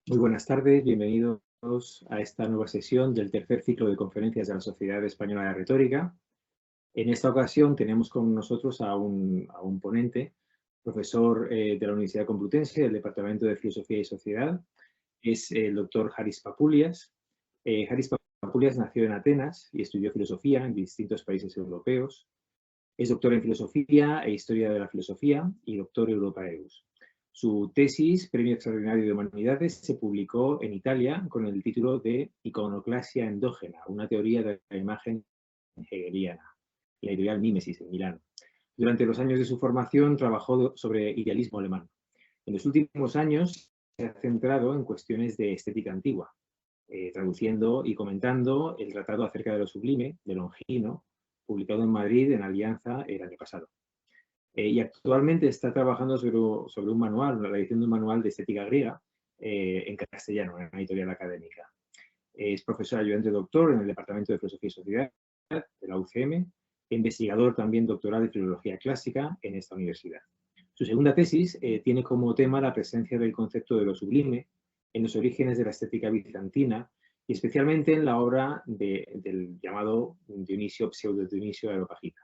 Muy buenas tardes, bienvenidos a esta nueva sesión del tercer ciclo de conferencias de la Sociedad Española de Retórica. En esta ocasión tenemos con nosotros a un ponente, profesor de la Universidad Complutense del Departamento de Filosofía y Sociedad. Es el doctor Haris Papoulias. Haris Papoulias nació en Atenas y estudió filosofía en distintos países europeos. Es doctor en Filosofía e Historia de la Filosofía y doctor Europaeus. Su tesis, Premio Extraordinario de Humanidades, se publicó en Italia con el título de Iconoclasia endógena, una teoría de la imagen hegeliana, la editorial Mimesis en Milán. Durante los años de su formación trabajó sobre idealismo alemán. En los últimos años se ha centrado en cuestiones de estética antigua, traduciendo y comentando el tratado acerca de lo sublime, de Longino, publicado en Madrid en Alianza el año pasado. Y actualmente está trabajando sobre un manual, la edición de un manual de estética griega en castellano, en una editorial académica. Es profesor ayudante doctor en el Departamento de Filosofía y Sociedad de la UCM, e investigador también doctoral de Filología Clásica en esta universidad. Su segunda tesis tiene como tema la presencia del concepto de lo sublime en los orígenes de la estética bizantina y especialmente en la obra del llamado Dionisio, pseudo-Dionisio Areopagita.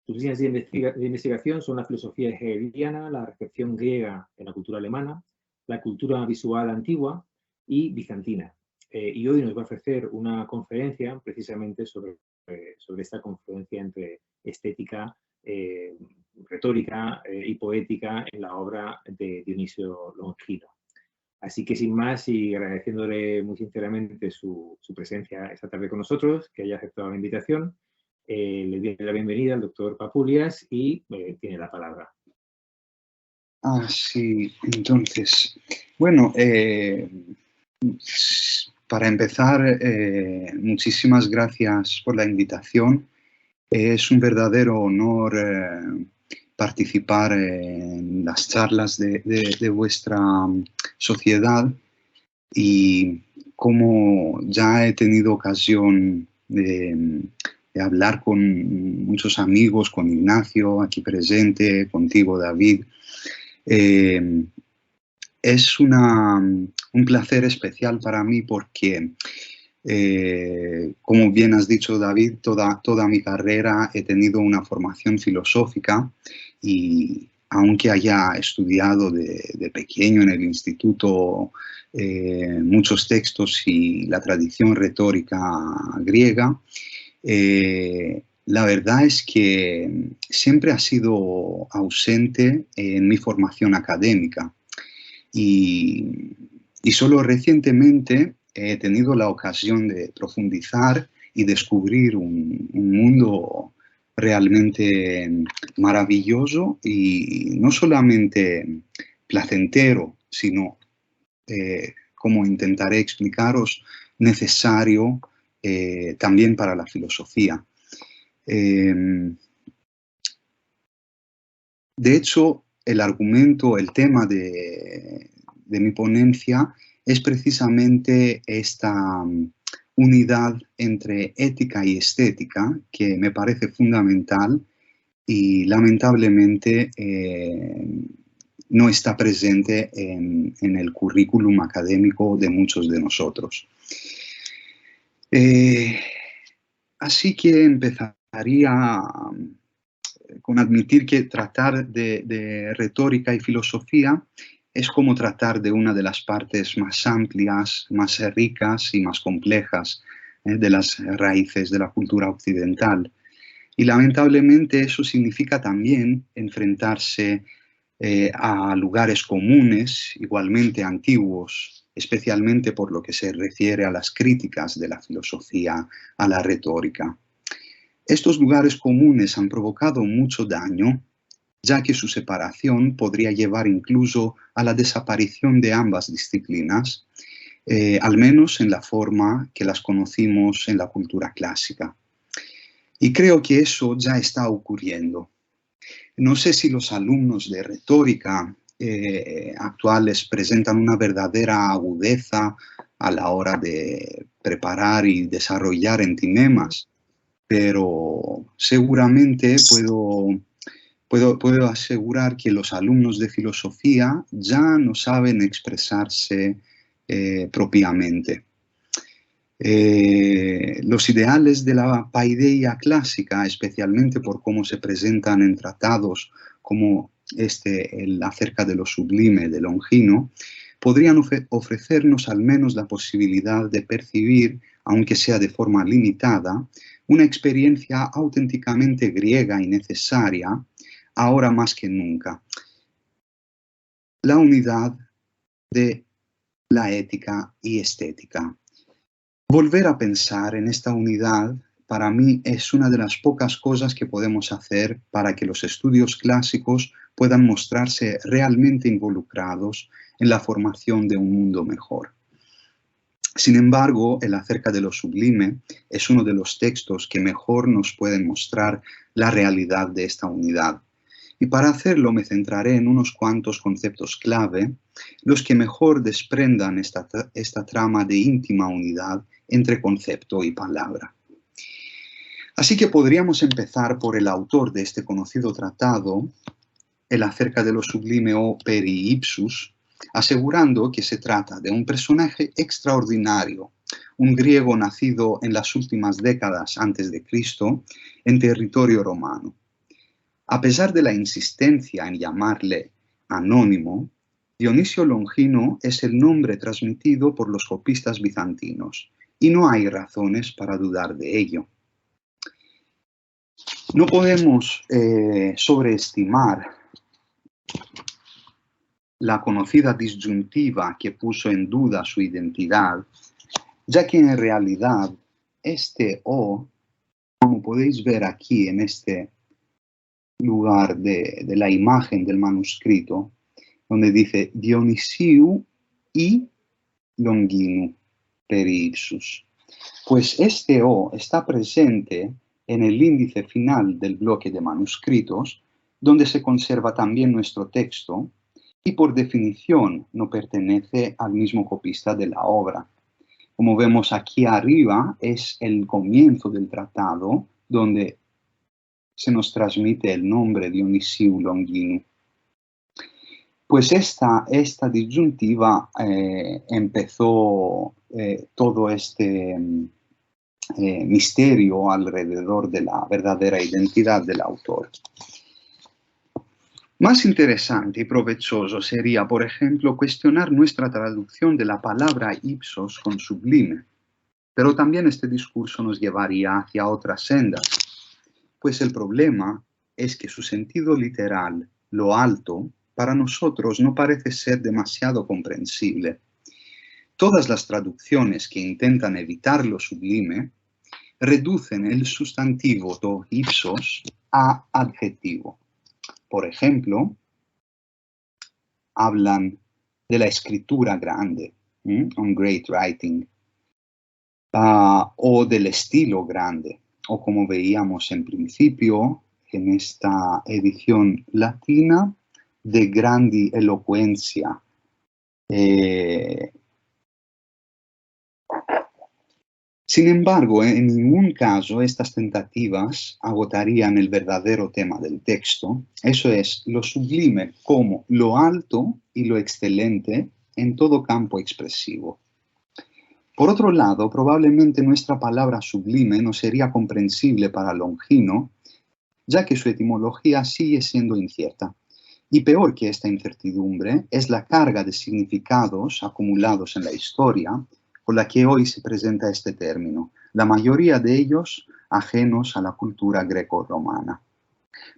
Sus líneas de investigación son la filosofía hegeliana, la recepción griega en la cultura alemana, la cultura visual antigua y bizantina. Y hoy nos va a ofrecer una conferencia precisamente sobre esta confluencia entre estética, retórica y poética en la obra de Dionisio Longino. Así que sin más y agradeciéndole muy sinceramente su presencia esta tarde con nosotros, que haya aceptado la invitación, le doy la bienvenida al doctor Papoulias y tiene la palabra. Sí, entonces, bueno, para empezar, muchísimas gracias por la invitación. Es un verdadero honor participar en las charlas de vuestra sociedad y como ya he tenido ocasión de hablar con muchos amigos, con Ignacio aquí presente, contigo David, es un placer especial para mí porque, como bien has dicho David, toda mi carrera he tenido una formación filosófica y aunque haya estudiado de pequeño en el instituto muchos textos y la tradición retórica griega, la verdad es que siempre ha sido ausente en mi formación académica y solo recientemente he tenido la ocasión de profundizar y descubrir un mundo realmente maravilloso y no solamente placentero, sino, como intentaré explicaros, necesario también para la filosofía. De hecho, el argumento, el tema de mi ponencia es precisamente esta unidad entre ética y estética que me parece fundamental y lamentablemente no está presente en el currículum académico de muchos de nosotros. Así que empezaría con admitir que tratar de retórica y filosofía es como tratar de una de las partes más amplias, más ricas y más complejas de las raíces de la cultura occidental. Y lamentablemente eso significa también enfrentarse a lugares comunes, igualmente antiguos, especialmente por lo que se refiere a las críticas de la filosofía a la retórica. Estos lugares comunes han provocado mucho daño, ya que su separación podría llevar incluso a la desaparición de ambas disciplinas, al menos en la forma que las conocimos en la cultura clásica. Y creo que eso ya está ocurriendo. No sé si los alumnos de retórica actuales presentan una verdadera agudeza a la hora de preparar y desarrollar entimemas, pero seguramente puedo asegurar que los alumnos de filosofía ya no saben expresarse propiamente. Los ideales de la paideia clásica, especialmente por cómo se presentan en tratados como el acerca de lo sublime de Longino, podrían ofrecernos al menos la posibilidad de percibir, aunque sea de forma limitada, una experiencia auténticamente griega y necesaria, ahora más que nunca: la unidad de la ética y estética. Volver a pensar en esta unidad, para mí, es una de las pocas cosas que podemos hacer para que los estudios clásicos puedan mostrarse realmente involucrados en la formación de un mundo mejor. Sin embargo, el acerca de lo sublime es uno de los textos que mejor nos pueden mostrar la realidad de esta unidad. Y para hacerlo me centraré en unos cuantos conceptos clave, los que mejor desprendan esta trama de íntima unidad entre concepto y palabra. Así que podríamos empezar por el autor de este conocido tratado, el acerca de lo sublime o Peri Ipsus, asegurando que se trata de un personaje extraordinario, un griego nacido en las últimas décadas antes de Cristo en territorio romano. A pesar de la insistencia en llamarle anónimo, Dionisio Longino es el nombre transmitido por los copistas bizantinos, y no hay razones para dudar de ello. No podemos sobreestimar la conocida disyuntiva que puso en duda su identidad, ya que en realidad este O, como podéis ver aquí en este lugar de la imagen del manuscrito, donde dice Dionisiu y Longinu Peri Ipsus, pues este O está presente en el índice final del bloque de manuscritos, donde se conserva también nuestro texto, y por definición no pertenece al mismo copista de la obra. Como vemos aquí arriba, es el comienzo del tratado, donde se nos transmite el nombre Dionisiu Longinu. Pues esta disyuntiva empezó todo este misterio alrededor de la verdadera identidad del autor. Más interesante y provechoso sería, por ejemplo, cuestionar nuestra traducción de la palabra ipsos con sublime, pero también este discurso nos llevaría hacia otras sendas, pues el problema es que su sentido literal, lo alto, para nosotros no parece ser demasiado comprensible. Todas las traducciones que intentan evitar lo sublime reducen el sustantivo do ipsos a adjetivo. Por ejemplo, hablan de la escritura grande, on great writing, o del estilo grande, o como veíamos en principio en esta edición latina, de grandi elocuencia. Sin embargo, en ningún caso estas tentativas agotarían el verdadero tema del texto, eso es, lo sublime como lo alto y lo excelente en todo campo expresivo. Por otro lado, probablemente nuestra palabra sublime no sería comprensible para Longino, ya que su etimología sigue siendo incierta. Y peor que esta incertidumbre es la carga de significados acumulados en la historia con la que hoy se presenta este término, la mayoría de ellos ajenos a la cultura greco-romana.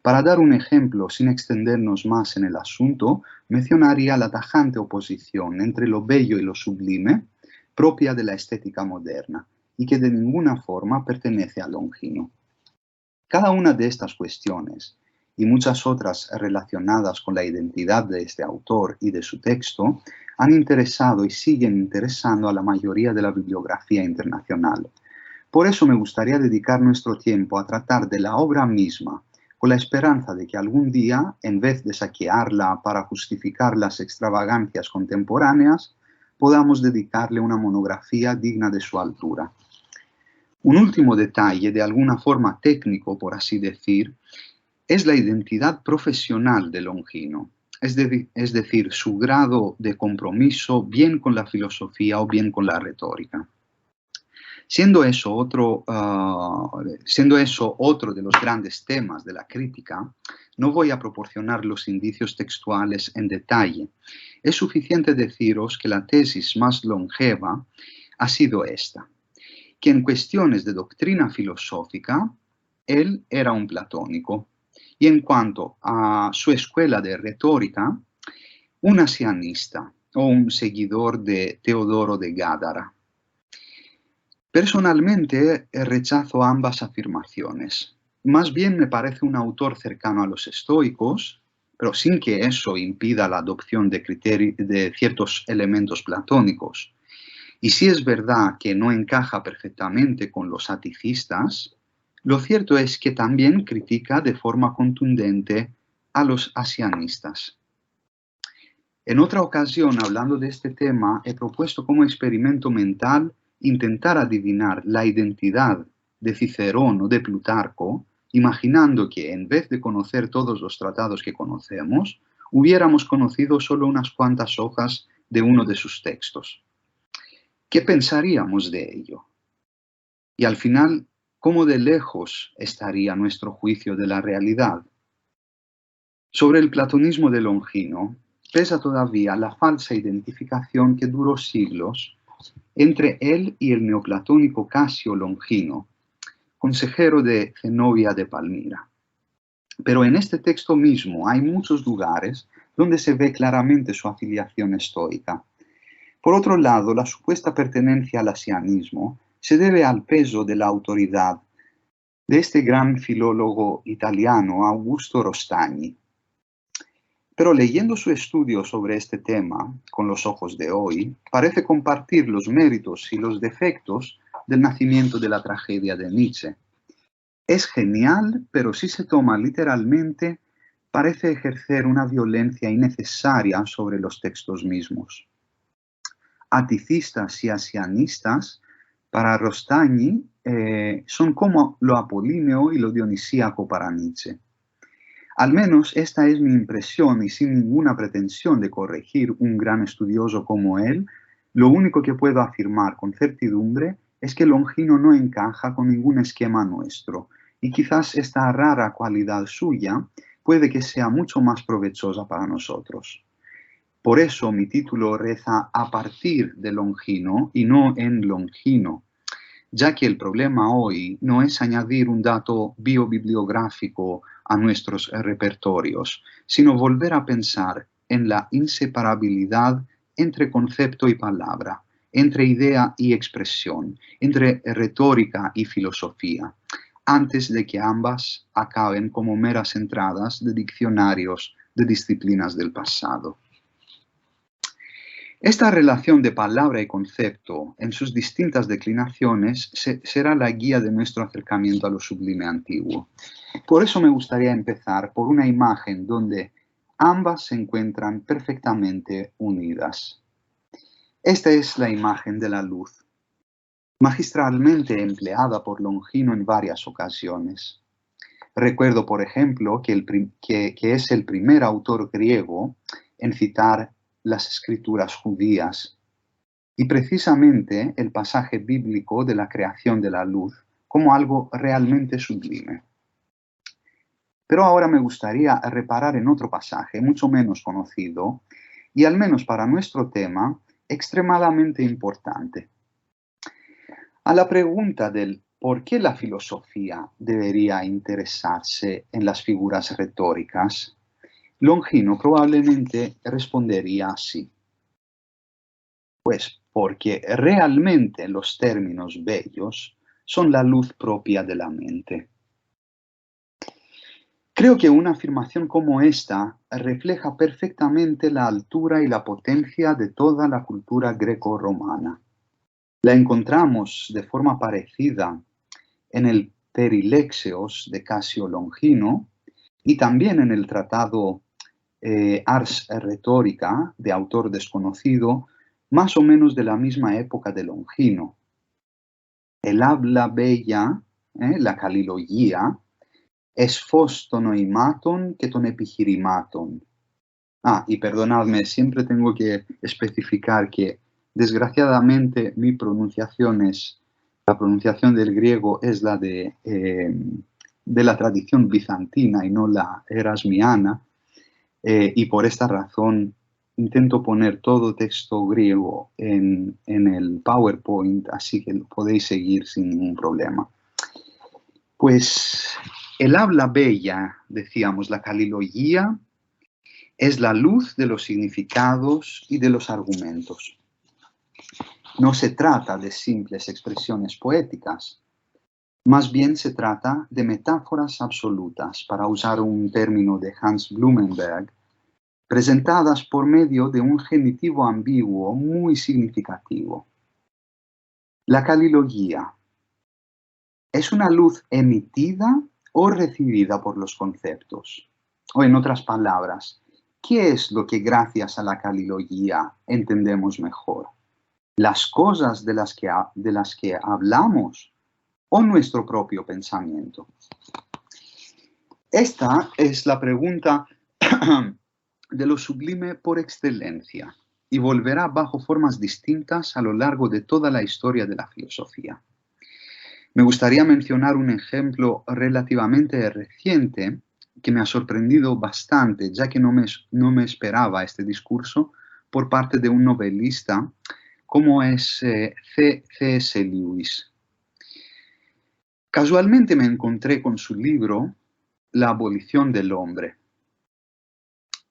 Para dar un ejemplo, sin extendernos más en el asunto, mencionaría la tajante oposición entre lo bello y lo sublime, propia de la estética moderna, y que de ninguna forma pertenece a Longino. Cada una de estas cuestiones, y muchas otras relacionadas con la identidad de este autor y de su texto, han interesado y siguen interesando a la mayoría de la bibliografía internacional. Por eso me gustaría dedicar nuestro tiempo a tratar de la obra misma, con la esperanza de que algún día, en vez de saquearla para justificar las extravagancias contemporáneas, podamos dedicarle una monografía digna de su altura. Un último detalle, de alguna forma técnico, por así decir, es la identidad profesional de Longino. es decir, su grado de compromiso bien con la filosofía o bien con la retórica. Siendo eso otro de los grandes temas de la crítica, no voy a proporcionar los indicios textuales en detalle. Es suficiente deciros que la tesis más longeva ha sido esta, que en cuestiones de doctrina filosófica, él era un platónico, y en cuanto a su escuela de retórica, un asianista o un seguidor de Teodoro de Gádara. Personalmente rechazo ambas afirmaciones. Más bien me parece un autor cercano a los estoicos, pero sin que eso impida la adopción de ciertos elementos platónicos. Y si es verdad que no encaja perfectamente con los aticistas, lo cierto es que también critica de forma contundente a los asianistas. En otra ocasión, hablando de este tema, he propuesto como experimento mental intentar adivinar la identidad de Cicerón o de Plutarco, imaginando que en vez de conocer todos los tratados que conocemos, hubiéramos conocido solo unas cuantas hojas de uno de sus textos. ¿Qué pensaríamos de ello? Y al final, ¿cómo de lejos estaría nuestro juicio de la realidad? Sobre el platonismo de Longino, pesa todavía la falsa identificación que duró siglos entre él y el neoplatónico Casio Longino, consejero de Zenobia de Palmira. Pero en este texto mismo hay muchos lugares donde se ve claramente su afiliación estoica. Por otro lado, la supuesta pertenencia al asianismo se debe al peso de la autoridad de este gran filólogo italiano, Augusto Rostagni. Pero leyendo su estudio sobre este tema con los ojos de hoy, parece compartir los méritos y los defectos del nacimiento de la tragedia de Nietzsche. Es genial, pero si se toma literalmente, parece ejercer una violencia innecesaria sobre los textos mismos. Aticistas y asianistas, para Rostagni, son como lo apolíneo y lo dionisíaco para Nietzsche. Al menos esta es mi impresión y sin ninguna pretensión de corregir un gran estudioso como él, lo único que puedo afirmar con certidumbre es que Longino no encaja con ningún esquema nuestro y quizás esta rara cualidad suya puede que sea mucho más provechosa para nosotros. Por eso mi título reza a partir de Longino y no en Longino, ya que el problema hoy no es añadir un dato biobibliográfico a nuestros repertorios, sino volver a pensar en la inseparabilidad entre concepto y palabra, entre idea y expresión, entre retórica y filosofía, antes de que ambas acaben como meras entradas de diccionarios de disciplinas del pasado. Esta relación de palabra y concepto en sus distintas declinaciones será la guía de nuestro acercamiento a lo sublime antiguo. Por eso me gustaría empezar por una imagen donde ambas se encuentran perfectamente unidas. Esta es la imagen de la luz, magistralmente empleada por Longino en varias ocasiones. Recuerdo, por ejemplo, que es el primer autor griego en citar las escrituras judías y precisamente el pasaje bíblico de la creación de la luz como algo realmente sublime. Pero ahora me gustaría reparar en otro pasaje mucho menos conocido y al menos para nuestro tema extremadamente importante. A la pregunta del ¿por qué la filosofía debería interesarse en las figuras retóricas?, Longino probablemente respondería así. Pues porque realmente los términos bellos son la luz propia de la mente. Creo que una afirmación como esta refleja perfectamente la altura y la potencia de toda la cultura greco-romana. La encontramos de forma parecida en el Periléxeos de Casio Longino y también en el tratado Ars Rhetorica, de autor desconocido, más o menos de la misma época de Longino. El habla bella, la calilogía, es fos ton oimaton que ton epigirimaton. Y perdonadme, siempre tengo que especificar que desgraciadamente mi pronunciación la pronunciación del griego es la de la tradición bizantina y no la erasmiana, y por esta razón intento poner todo texto griego en el PowerPoint, así que lo podéis seguir sin ningún problema. Pues el habla bella, decíamos, la calilogía, es la luz de los significados y de los argumentos. No se trata de simples expresiones poéticas, más bien se trata de metáforas absolutas, para usar un término de Hans Blumenberg, presentadas por medio de un genitivo ambiguo muy significativo. La calilogía es una luz emitida o recibida por los conceptos. O en otras palabras, ¿qué es lo que gracias a la calilogía entendemos mejor? ¿Las cosas de las que hablamos o nuestro propio pensamiento? Esta es la pregunta de lo sublime por excelencia y volverá bajo formas distintas a lo largo de toda la historia de la filosofía. Me gustaría mencionar un ejemplo relativamente reciente que me ha sorprendido bastante, ya que no me esperaba este discurso por parte de un novelista como es C.S. Lewis. Casualmente me encontré con su libro La abolición del hombre.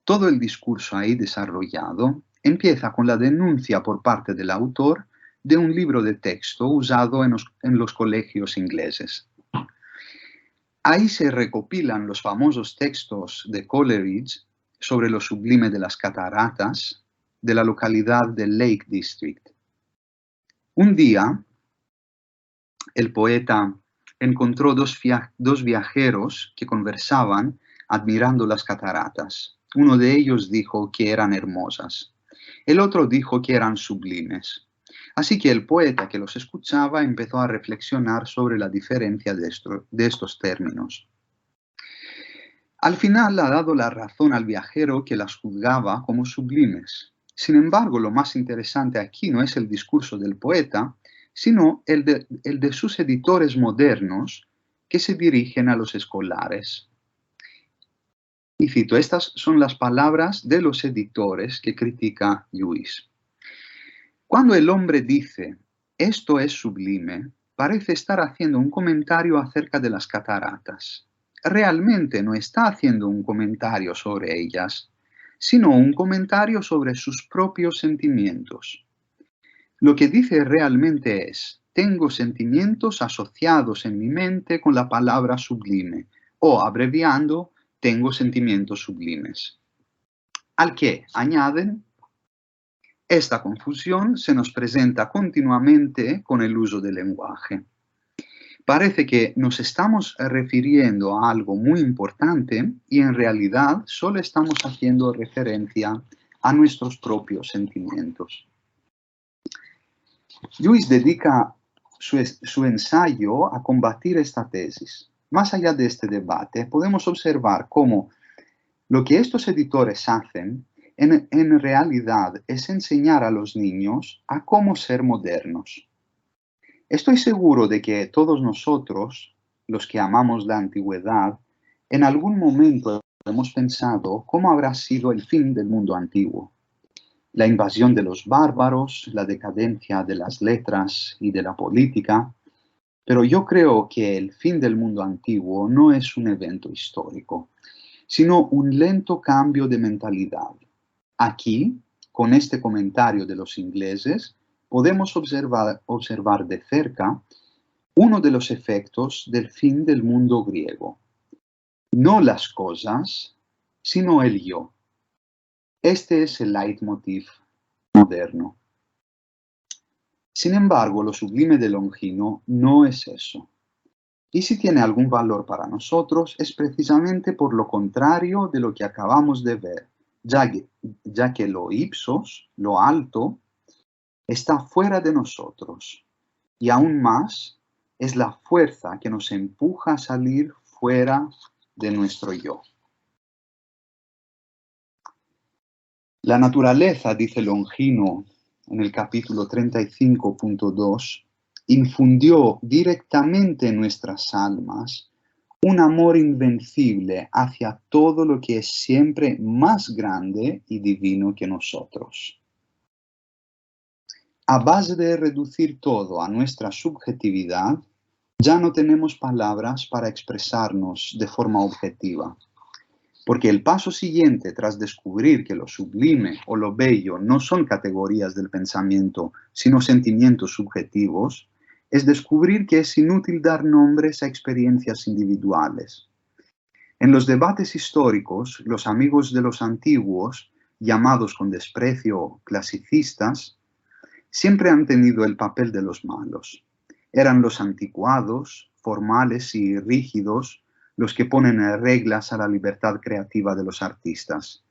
Todo el discurso ahí desarrollado empieza con la denuncia por parte del autor de un libro de texto usado en los colegios ingleses. Ahí se recopilan los famosos textos de Coleridge sobre lo sublime de las cataratas de la localidad de Lake District. Un día, el poeta encontró dos viajeros que conversaban admirando las cataratas. Uno de ellos dijo que eran hermosas. El otro dijo que eran sublimes. Así que el poeta que los escuchaba empezó a reflexionar sobre la diferencia de estos términos. Al final ha dado la razón al viajero que las juzgaba como sublimes. Sin embargo, lo más interesante aquí no es el discurso del poeta, sino el de sus editores modernos que se dirigen a los escolares. Y cito, estas son las palabras de los editores que critica Lewis. Cuando el hombre dice, esto es sublime, parece estar haciendo un comentario acerca de las cataratas. Realmente no está haciendo un comentario sobre ellas, sino un comentario sobre sus propios sentimientos. Lo que dice realmente es, tengo sentimientos asociados en mi mente con la palabra sublime, o abreviando, tengo sentimientos sublimes. Al que añaden, esta confusión se nos presenta continuamente con el uso del lenguaje. Parece que nos estamos refiriendo a algo muy importante y en realidad solo estamos haciendo referencia a nuestros propios sentimientos. Lewis dedica su ensayo a combatir esta tesis. Más allá de este debate, podemos observar cómo lo que estos editores hacen en realidad es enseñar a los niños a cómo ser modernos. Estoy seguro de que todos nosotros, los que amamos la antigüedad, en algún momento hemos pensado cómo habrá sido el fin del mundo antiguo. La invasión de los bárbaros, la decadencia de las letras y de la política, pero yo creo que el fin del mundo antiguo no es un evento histórico, sino un lento cambio de mentalidad. Aquí, con este comentario de los ingleses, podemos observar de cerca uno de los efectos del fin del mundo griego. No las cosas, sino el yo. Este es el leitmotiv moderno. Sin embargo, lo sublime de Longino no es eso. Y si tiene algún valor para nosotros, es precisamente por lo contrario de lo que acabamos de ver, ya que lo ipsos, lo alto, está fuera de nosotros. Y aún más, es la fuerza que nos empuja a salir fuera de nuestro yo. La naturaleza, dice Longino en el capítulo 35.2, infundió directamente en nuestras almas un amor invencible hacia todo lo que es siempre más grande y divino que nosotros. A base de reducir todo a nuestra subjetividad, ya no tenemos palabras para expresarnos de forma objetiva. Porque el paso siguiente tras descubrir que lo sublime o lo bello no son categorías del pensamiento, sino sentimientos subjetivos, es descubrir que es inútil dar nombres a experiencias individuales. En los debates históricos, los amigos de los antiguos, llamados con desprecio clasicistas, siempre han tenido el papel de los malos. Eran los anticuados, formales y rígidos, los que ponen reglas a la libertad creativa de los artistas.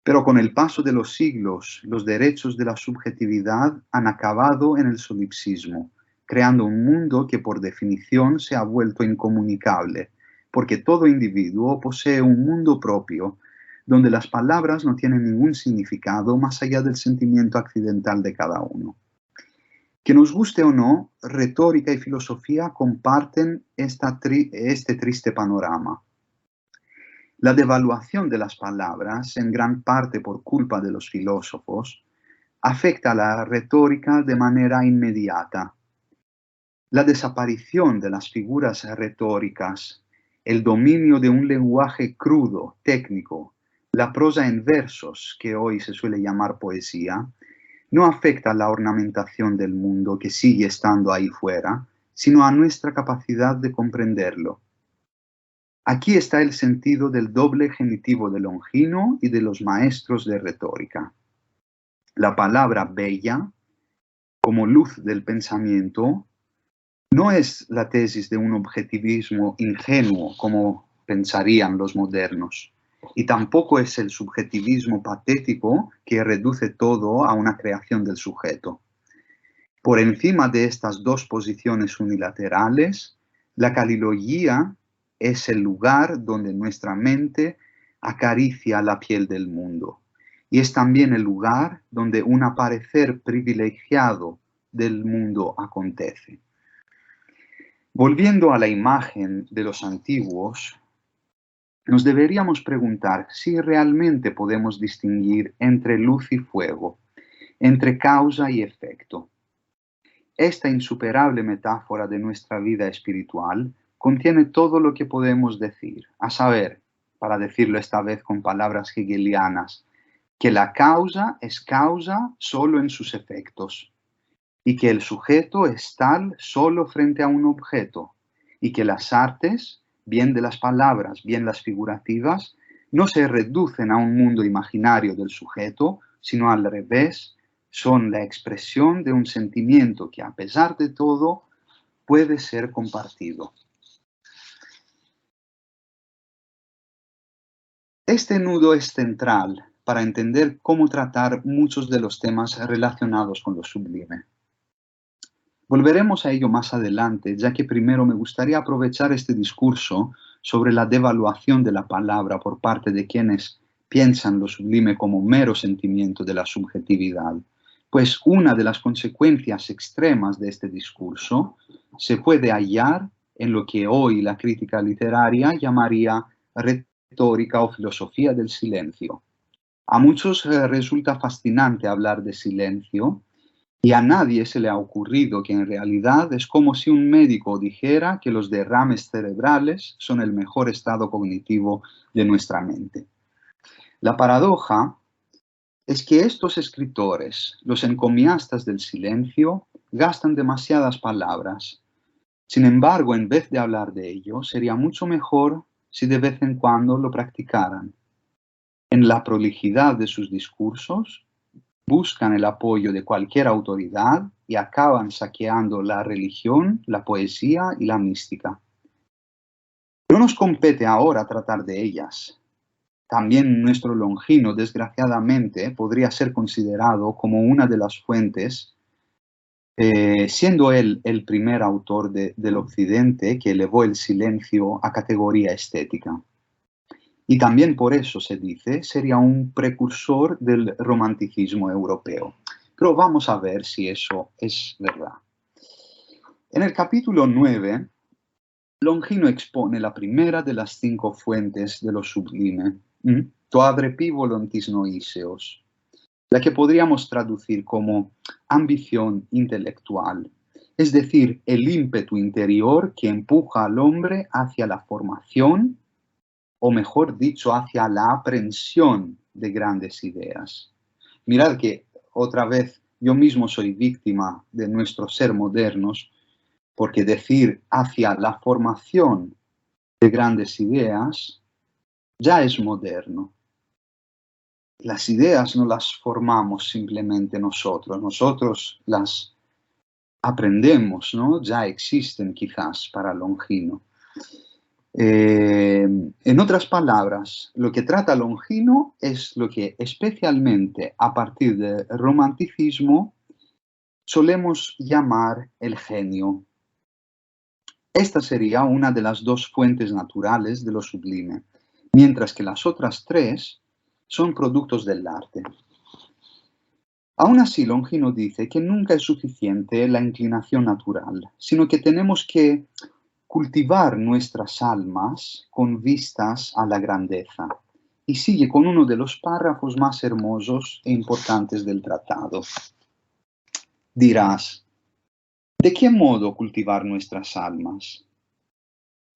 Pero con el paso de los siglos, los derechos de la subjetividad han acabado en el solipsismo, creando un mundo que por definición se ha vuelto incomunicable, porque todo individuo posee un mundo propio, donde las palabras no tienen ningún significado más allá del sentimiento accidental de cada uno. Que nos guste o no, retórica y filosofía comparten este triste panorama. La devaluación de las palabras, en gran parte por culpa de los filósofos, afecta a la retórica de manera inmediata. La desaparición de las figuras retóricas, el dominio de un lenguaje crudo, técnico, la prosa en versos, que hoy se suele llamar poesía, no afecta a la ornamentación del mundo que sigue estando ahí fuera, sino a nuestra capacidad de comprenderlo. Aquí está el sentido del doble genitivo de Longino y de los maestros de retórica. La palabra bella, como luz del pensamiento, no es la tesis de un objetivismo ingenuo, como pensarían los modernos. Y tampoco es el subjetivismo patético que reduce todo a una creación del sujeto. Por encima de estas dos posiciones unilaterales, la calilogía es el lugar donde nuestra mente acaricia la piel del mundo. Y es también el lugar donde un aparecer privilegiado del mundo acontece. Volviendo a la imagen de los antiguos, nos deberíamos preguntar si realmente podemos distinguir entre luz y fuego, entre causa y efecto. Esta insuperable metáfora de nuestra vida espiritual contiene todo lo que podemos decir, a saber, para decirlo esta vez con palabras hegelianas, que la causa es causa solo en sus efectos, y que el sujeto es tal solo frente a un objeto, y que las artes, bien de las palabras, bien las figurativas, no se reducen a un mundo imaginario del sujeto, sino al revés, son la expresión de un sentimiento que, a pesar de todo, puede ser compartido. Este nudo es central para entender cómo tratar muchos de los temas relacionados con lo sublime. Volveremos a ello más adelante, ya que primero me gustaría aprovechar este discurso sobre la devaluación de la palabra por parte de quienes piensan lo sublime como mero sentimiento de la subjetividad, pues una de las consecuencias extremas de este discurso se puede hallar en lo que hoy la crítica literaria llamaría retórica o filosofía del silencio. A muchos resulta fascinante hablar de silencio, y a nadie se le ha ocurrido que en realidad es como si un médico dijera que los derrames cerebrales son el mejor estado cognitivo de nuestra mente. La paradoja es que estos escritores, los encomiastas del silencio, gastan demasiadas palabras. Sin embargo, en vez de hablar de ello, sería mucho mejor si de vez en cuando lo practicaran. En la prolijidad de sus discursos, buscan el apoyo de cualquier autoridad y acaban saqueando la religión, la poesía y la mística. No nos compete ahora tratar de ellas. También nuestro Longino, desgraciadamente, podría ser considerado como una de las fuentes, siendo él el primer autor del Occidente que elevó el silencio a categoría estética. Y también por eso se dice, sería un precursor del romanticismo europeo. Pero vamos a ver si eso es verdad. En el capítulo 9, Longino expone la primera de las 5 fuentes de lo sublime, to adrepi voluntis noiseos, la que podríamos traducir como ambición intelectual, es decir, el ímpetu interior que empuja al hombre hacia la formación, o mejor dicho, hacia la aprehensión de grandes ideas. Mirad que, otra vez, yo mismo soy víctima de nuestro ser modernos, porque decir hacia la formación de grandes ideas ya es moderno. Las ideas no las formamos simplemente nosotros las aprendemos, ¿no? Ya existen quizás para Longino. En otras palabras, lo que trata Longino es lo que especialmente a partir del romanticismo solemos llamar el genio. Esta sería una de las 2 fuentes naturales de lo sublime, mientras que las otras 3 son productos del arte. Aún así, Longino dice que nunca es suficiente la inclinación natural, sino que tenemos que cultivar nuestras almas con vistas a la grandeza. Y sigue con uno de los párrafos más hermosos e importantes del tratado. Dirás, ¿de qué modo cultivar nuestras almas?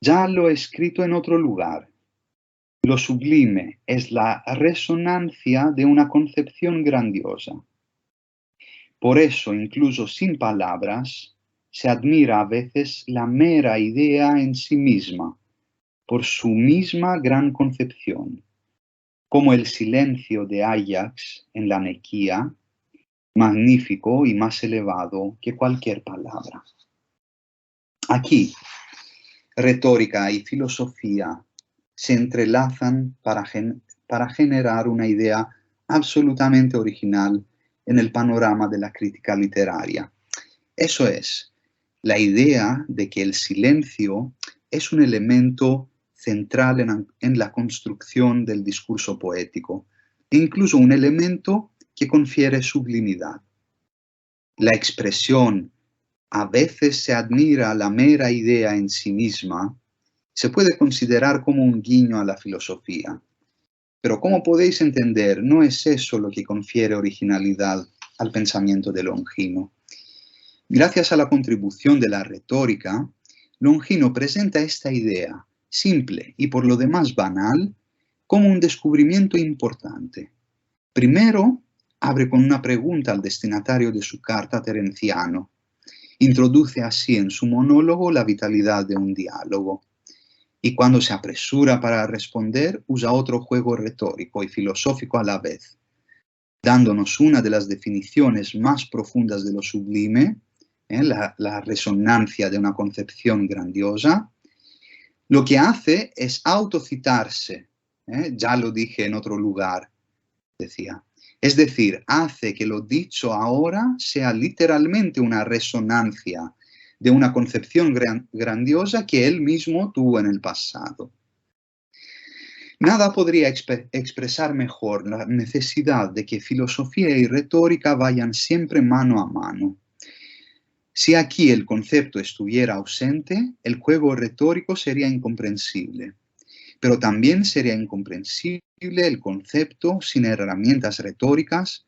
Ya lo he escrito en otro lugar. Lo sublime es la resonancia de una concepción grandiosa. Por eso, incluso sin palabras, se admira a veces la mera idea en sí misma, por su misma gran concepción, como el silencio de Ajax en la Nequía, magnífico y más elevado que cualquier palabra. Aquí, retórica y filosofía se entrelazan para generar una idea absolutamente original en el panorama de la crítica literaria. Eso es, la idea de que el silencio es un elemento central en la construcción del discurso poético, e incluso un elemento que confiere sublimidad. La expresión a veces se admira la mera idea en sí misma, se puede considerar como un guiño a la filosofía. Pero como podéis entender, no es eso lo que confiere originalidad al pensamiento de Longino. Gracias a la contribución de la retórica, Longino presenta esta idea, simple y por lo demás banal, como un descubrimiento importante. Primero, abre con una pregunta al destinatario de su carta, Terenciano. Introduce así en su monólogo la vitalidad de un diálogo. Y cuando se apresura para responder, usa otro juego retórico y filosófico a la vez, dándonos una de las definiciones más profundas de lo sublime, la resonancia de una concepción grandiosa. Lo que hace es autocitarse, ya lo dije en otro lugar, decía. Es decir, hace que lo dicho ahora sea literalmente una resonancia de una concepción grandiosa que él mismo tuvo en el pasado. Nada podría expresar mejor la necesidad de que filosofía y retórica vayan siempre mano a mano. Si aquí el concepto estuviera ausente, el juego retórico sería incomprensible. Pero también sería incomprensible el concepto sin herramientas retóricas,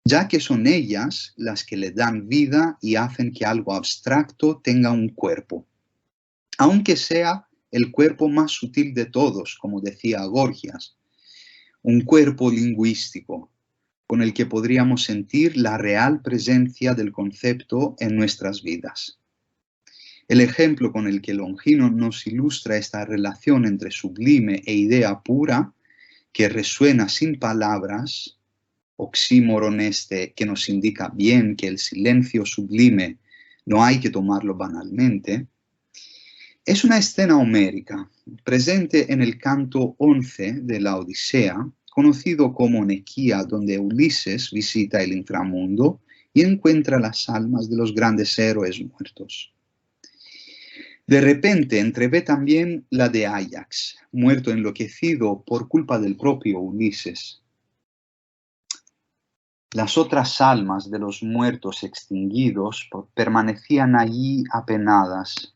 ya que son ellas las que le dan vida y hacen que algo abstracto tenga un cuerpo. Aunque sea el cuerpo más sutil de todos, como decía Gorgias, un cuerpo lingüístico, con el que podríamos sentir la real presencia del concepto en nuestras vidas. El ejemplo con el que Longino nos ilustra esta relación entre sublime e idea pura, que resuena sin palabras, oxímoron este que nos indica bien que el silencio sublime no hay que tomarlo banalmente, es una escena homérica, presente en el canto 11 de la Odisea, conocido como Nequía, donde Ulises visita el inframundo y encuentra las almas de los grandes héroes muertos. De repente entrevé también la de Áyax, muerto enloquecido por culpa del propio Ulises. Las otras almas de los muertos extinguidos permanecían allí apenadas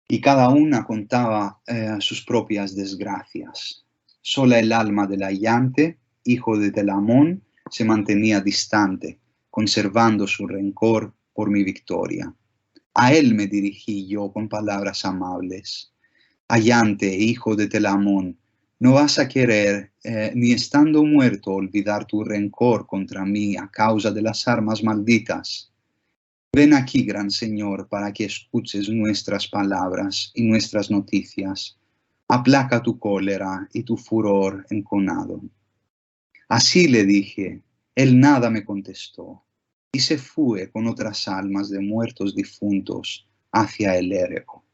y cada una contaba sus propias desgracias. Sola el alma del Ayante, hijo de Telamón, se mantenía distante, conservando su rencor por mi victoria. A él me dirigí yo con palabras amables. Ayante, hijo de Telamón, no vas a querer, ni estando muerto, olvidar tu rencor contra mí a causa de las armas malditas. Ven aquí, gran señor, para que escuches nuestras palabras y nuestras noticias. Aplaca tu cólera y tu furor enconado. Así le dije, él nada me contestó, y se fue con otras almas de muertos difuntos hacia el Erebo.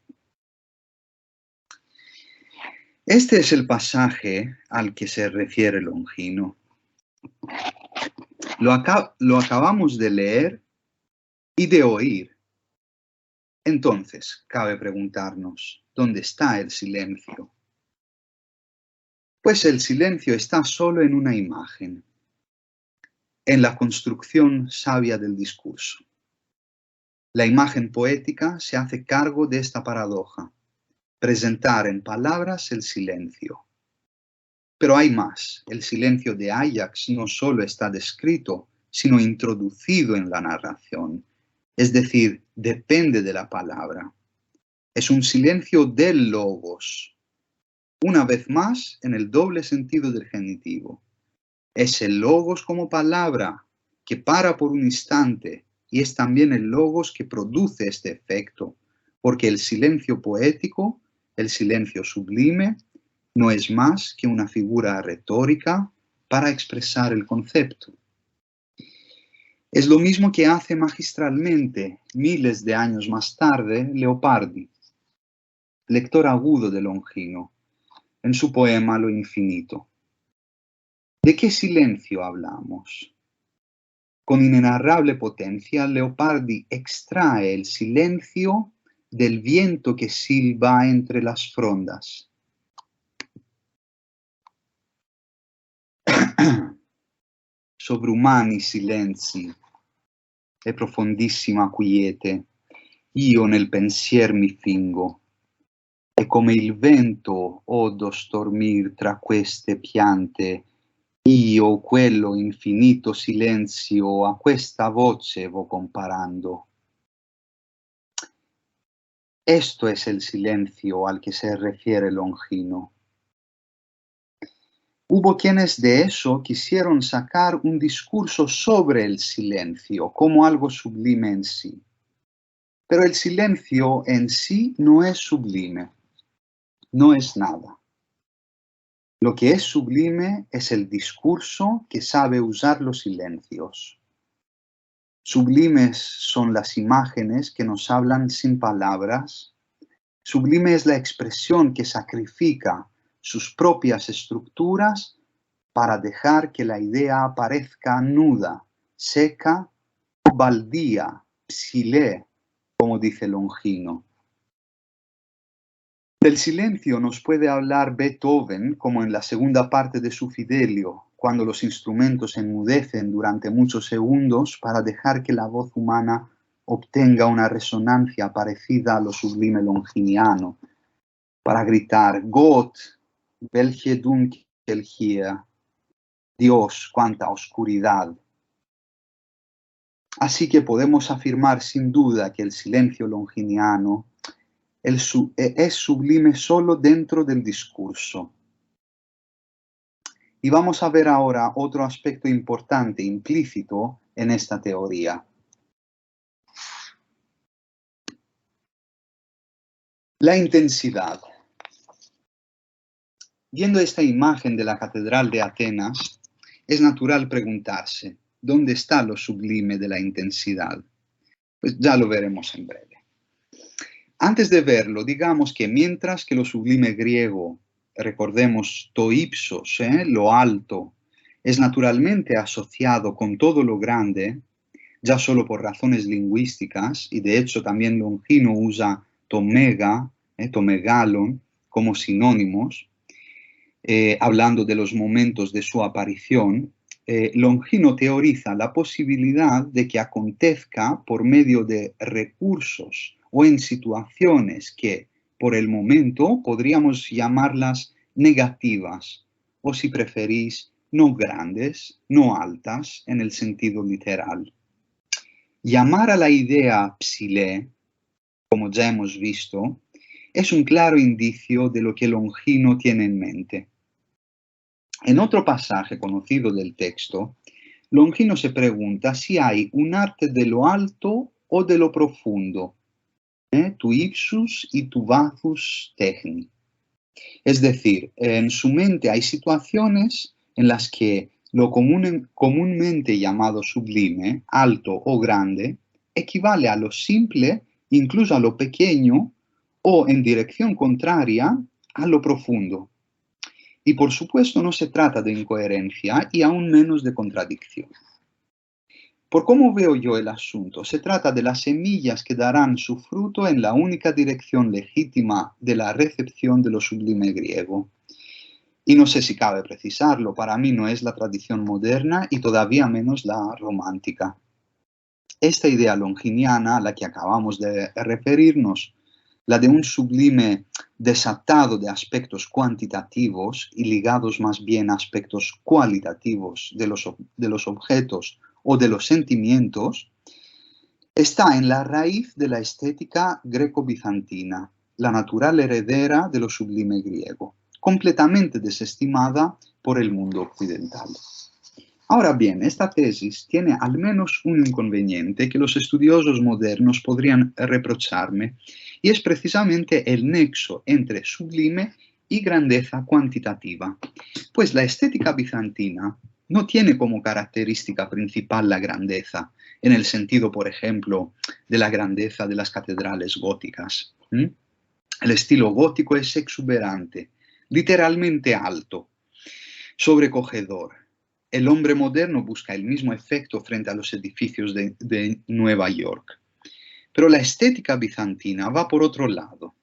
Este es el pasaje al que se refiere Longino. Lo acabamos de leer y de oír. Entonces, cabe preguntarnos, ¿dónde está el silencio? Pues el silencio está solo en una imagen, en la construcción sabia del discurso. La imagen poética se hace cargo de esta paradoja, presentar en palabras el silencio. Pero hay más, el silencio de Áyax no solo está descrito, sino introducido en la narración, es decir, depende de la palabra. Es un silencio del logos, una vez más en el doble sentido del genitivo. Es el logos como palabra que para por un instante y es también el logos que produce este efecto, porque el silencio poético, el silencio sublime, no es más que una figura retórica para expresar el concepto. Es lo mismo que hace magistralmente, miles de años más tarde, Leopardi, lector agudo de Longino, en su poema Lo infinito. ¿De qué silencio hablamos? Con inenarrable potencia, Leopardi extrae el silencio del viento che silba entre las frondas. Sovrumani silenzi e profondissima quiete, io nel pensier mi fingo, e come il vento odo stormir tra queste piante, io quello infinito silenzio a questa voce vo comparando. Esto es el silencio al que se refiere Longino. Hubo quienes de eso quisieron sacar un discurso sobre el silencio como algo sublime en sí. Pero el silencio en sí no es sublime, no es nada. Lo que es sublime es el discurso que sabe usar los silencios. Sublimes son las imágenes que nos hablan sin palabras. Sublime es la expresión que sacrifica sus propias estructuras para dejar que la idea aparezca nuda, seca, baldía, psilé, como dice Longino. Del silencio nos puede hablar Beethoven como en la segunda parte de su Fidelio, cuando los instrumentos enmudecen durante muchos segundos para dejar que la voz humana obtenga una resonancia parecida a lo sublime longiniano, para gritar Gott, welche Dunkel hier, Dios, cuánta oscuridad. Así que podemos afirmar sin duda que el silencio longiniano es sublime solo dentro del discurso. Y vamos a ver ahora otro aspecto importante implícito en esta teoría. La intensidad. Viendo esta imagen de la Catedral de Atenas, es natural preguntarse, ¿dónde está lo sublime de la intensidad? Pues ya lo veremos en breve. Antes de verlo, digamos que mientras que lo sublime griego, recordemos to ipsos, lo alto, es naturalmente asociado con todo lo grande, ya solo por razones lingüísticas, y de hecho también Longino usa to mega, to megalon, como sinónimos, hablando de los momentos de su aparición, Longino teoriza la posibilidad de que acontezca por medio de recursos o en situaciones que, por el momento, podríamos llamarlas negativas, o si preferís, no grandes, no altas, en el sentido literal. Llamar a la idea psilé, como ya hemos visto, es un claro indicio de lo que Longino tiene en mente. En otro pasaje conocido del texto, Longino se pregunta si hay un arte de lo alto o de lo profundo, tu ipsus y tu vasus techni. Es decir, en su mente hay situaciones en las que lo comúnmente llamado sublime, alto o grande, equivale a lo simple, incluso a lo pequeño, o en dirección contraria a lo profundo. Y por supuesto no se trata de incoherencia y aún menos de contradicción. Por cómo veo yo el asunto, se trata de las semillas que darán su fruto en la única dirección legítima de la recepción de lo sublime griego. Y no sé si cabe precisarlo, para mí no es la tradición moderna y todavía menos la romántica. Esta idea longiniana a la que acabamos de referirnos, la de un sublime desatado de aspectos cuantitativos y ligados más bien a aspectos cualitativos de los objetos o de los sentimientos, está en la raíz de la estética greco-bizantina, la natural heredera de lo sublime griego, completamente desestimada por el mundo occidental. Ahora bien, esta tesis tiene al menos un inconveniente que los estudiosos modernos podrían reprocharme, y es precisamente el nexo entre sublime y grandeza cuantitativa, pues la estética bizantina no tiene como característica principal la grandeza, en el sentido, por ejemplo, de la grandeza de las catedrales góticas. El estilo gótico es exuberante, literalmente alto, sobrecogedor. El hombre moderno busca el mismo efecto frente a los edificios de Nueva York. Pero la estética bizantina va por otro lado.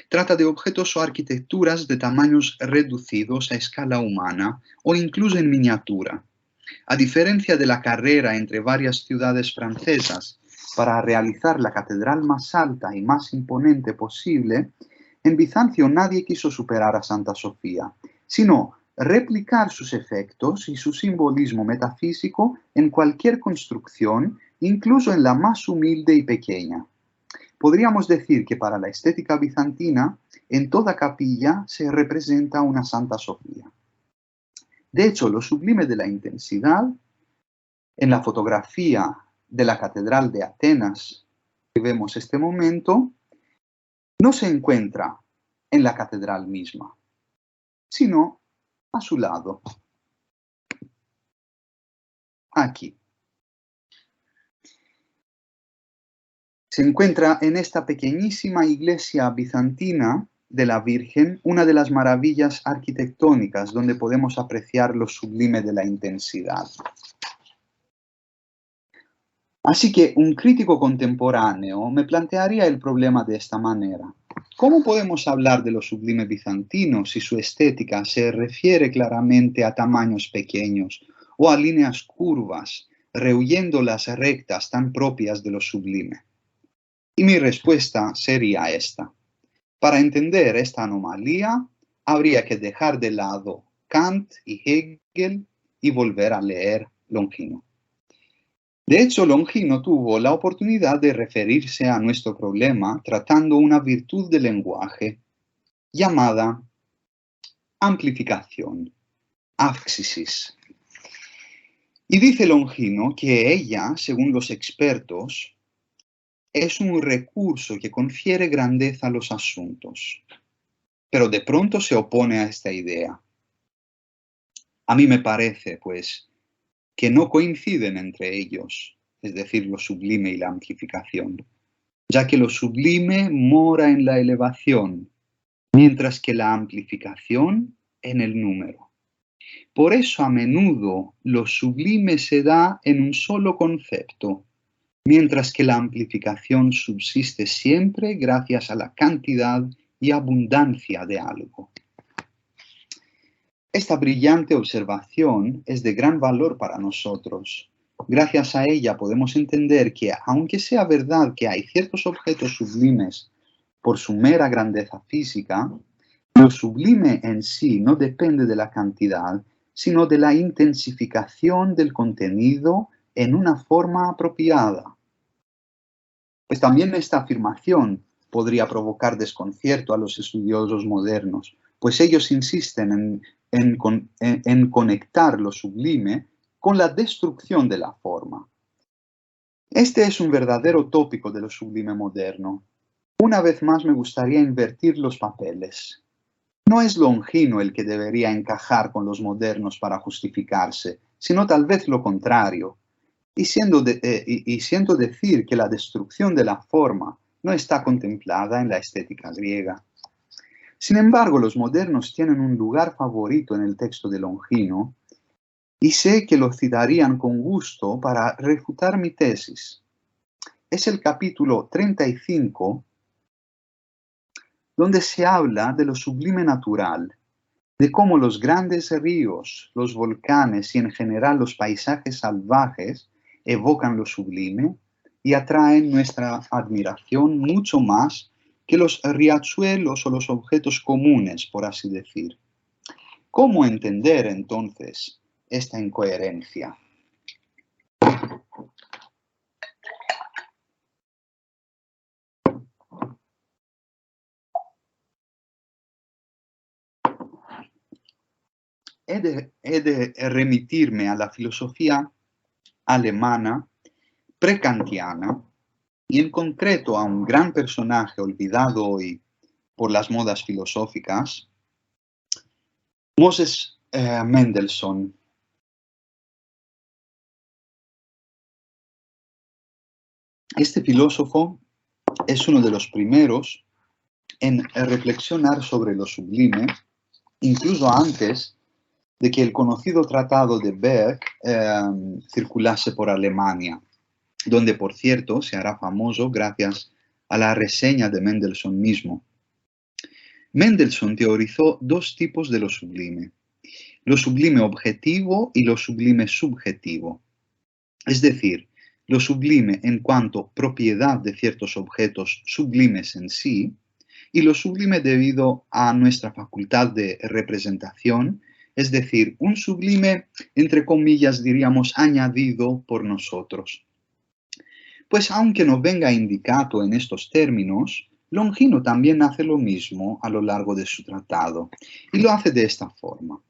Trata de objetos o arquitecturas de tamaños reducidos a escala humana o incluso en miniatura. A diferencia de la carrera entre varias ciudades francesas para realizar la catedral más alta y más imponente posible, en Bizancio nadie quiso superar a Santa Sofía, sino replicar sus efectos y su simbolismo metafísico en cualquier construcción, incluso en la más humilde y pequeña. Podríamos decir que para la estética bizantina, en toda capilla se representa una Santa Sofía. De hecho, lo sublime de la intensidad, en la fotografía de la Catedral de Atenas que vemos este momento, no se encuentra en la catedral misma, sino a su lado, aquí. Se encuentra en esta pequeñísima iglesia bizantina de la Virgen, una de las maravillas arquitectónicas donde podemos apreciar lo sublime de la intensidad. Así que un crítico contemporáneo me plantearía el problema de esta manera. ¿Cómo podemos hablar de lo sublime bizantino si su estética se refiere claramente a tamaños pequeños o a líneas curvas, rehuyendo las rectas tan propias de lo sublime? Y mi respuesta sería esta. Para entender esta anomalía, habría que dejar de lado Kant y Hegel y volver a leer Longino. De hecho, Longino tuvo la oportunidad de referirse a nuestro problema tratando una virtud del lenguaje llamada amplificación, áfxisis. Y dice Longino que ella, según los expertos, es un recurso que confiere grandeza a los asuntos. Pero de pronto se opone a esta idea. A mí me parece, pues, que no coinciden entre ellos, es decir, lo sublime y la amplificación, ya que lo sublime mora en la elevación, mientras que la amplificación en el número. Por eso a menudo lo sublime se da en un solo concepto, mientras que la amplificación subsiste siempre gracias a la cantidad y abundancia de algo. Esta brillante observación es de gran valor para nosotros. Gracias a ella podemos entender que, aunque sea verdad que hay ciertos objetos sublimes por su mera grandeza física, lo sublime en sí no depende de la cantidad, sino de la intensificación del contenido en una forma apropiada. Pues también esta afirmación podría provocar desconcierto a los estudiosos modernos, pues ellos insisten en conectar lo sublime con la destrucción de la forma. Este es un verdadero tópico de lo sublime moderno. Una vez más me gustaría invertir los papeles. No es Longino el que debería encajar con los modernos para justificarse, sino tal vez lo contrario. Y siento decir que la destrucción de la forma no está contemplada en la estética griega. Sin embargo, los modernos tienen un lugar favorito en el texto de Longino y sé que lo citarían con gusto para refutar mi tesis. Es el capítulo 35, donde se habla de lo sublime natural, de cómo los grandes ríos, los volcanes y en general los paisajes salvajes evocan lo sublime y atraen nuestra admiración mucho más que los riachuelos o los objetos comunes, por así decir. ¿Cómo entender entonces esta incoherencia? He de remitirme a la filosofía alemana prekantiana y en concreto a un gran personaje olvidado hoy por las modas filosóficas, Moses Mendelssohn. Este filósofo es uno de los primeros en reflexionar sobre lo sublime, incluso antes de que el conocido tratado de Berg circulase por Alemania, donde, por cierto, se hará famoso gracias a la reseña de Mendelssohn mismo. Mendelssohn teorizó dos tipos de lo sublime objetivo y lo sublime subjetivo. Es decir, lo sublime en cuanto propiedad de ciertos objetos sublimes en sí, y lo sublime debido a nuestra facultad de representación, es decir, un sublime, entre comillas, diríamos, añadido por nosotros. Pues aunque no venga indicado en estos términos, Longino también hace lo mismo a lo largo de su tratado, y lo hace de esta forma.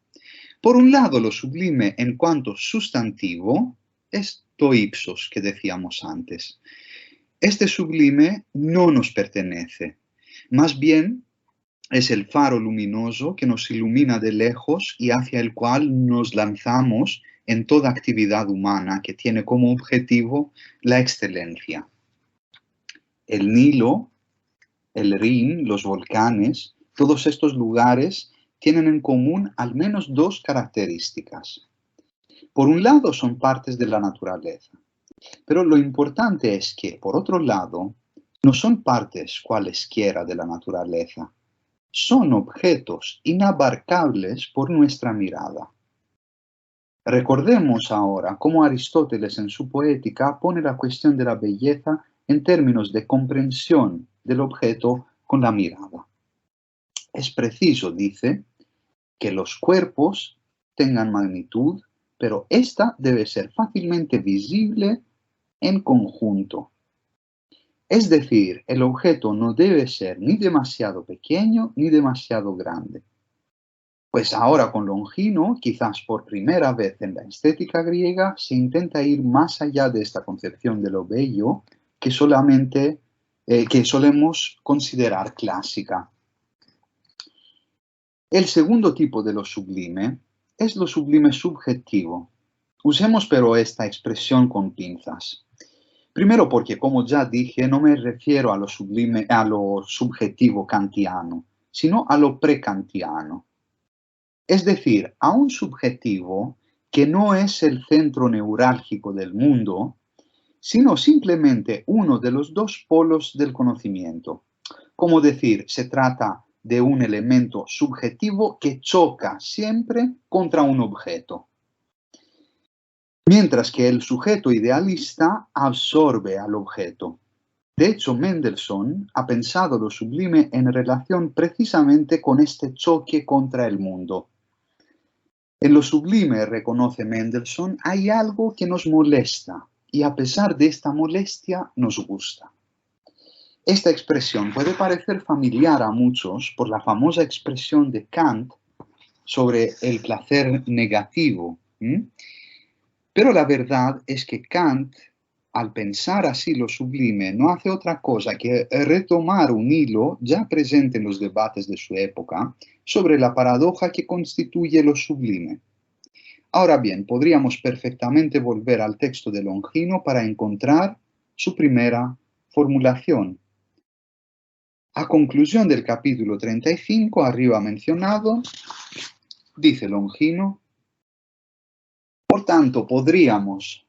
Por un lado, lo sublime en cuanto sustantivo es to ipsos, que decíamos antes. Este sublime no nos pertenece, más bien es el faro luminoso que nos ilumina de lejos y hacia el cual nos lanzamos en toda actividad humana que tiene como objetivo la excelencia. El Nilo, el Rin, los volcanes, todos estos lugares tienen en común al menos dos características. Por un lado, son partes de la naturaleza, pero lo importante es que, por otro lado, no son partes cualesquiera de la naturaleza, son objetos inabarcables por nuestra mirada. Recordemos ahora cómo Aristóteles en su Poética pone la cuestión de la belleza en términos de comprensión del objeto con la mirada. Es preciso, dice, que los cuerpos tengan magnitud, pero ésta debe ser fácilmente visible en conjunto. Es decir, el objeto no debe ser ni demasiado pequeño ni demasiado grande. Pues ahora con Longino, quizás por primera vez en la estética griega, se intenta ir más allá de esta concepción de lo bello que solemos considerar clásica. El segundo tipo de lo sublime es lo sublime subjetivo. Usemos pero esta expresión con pinzas. Primero porque, como ya dije, no me refiero a lo subjetivo kantiano, sino a lo prekantiano. Es decir, a un subjetivo que no es el centro neurálgico del mundo, sino simplemente uno de los dos polos del conocimiento. Como decir, se trata de un elemento subjetivo que choca siempre contra un objeto. Mientras que el sujeto idealista absorbe al objeto. De hecho, Mendelssohn ha pensado lo sublime en relación precisamente con este choque contra el mundo. En lo sublime, reconoce Mendelssohn, hay algo que nos molesta y a pesar de esta molestia nos gusta. Esta expresión puede parecer familiar a muchos por la famosa expresión de Kant sobre el placer negativo. Pero la verdad es que Kant, al pensar así lo sublime, no hace otra cosa que retomar un hilo ya presente en los debates de su época sobre la paradoja que constituye lo sublime. Ahora bien, podríamos perfectamente volver al texto de Longino para encontrar su primera formulación. A conclusión del capítulo 35, arriba mencionado, dice Longino: por tanto, podríamos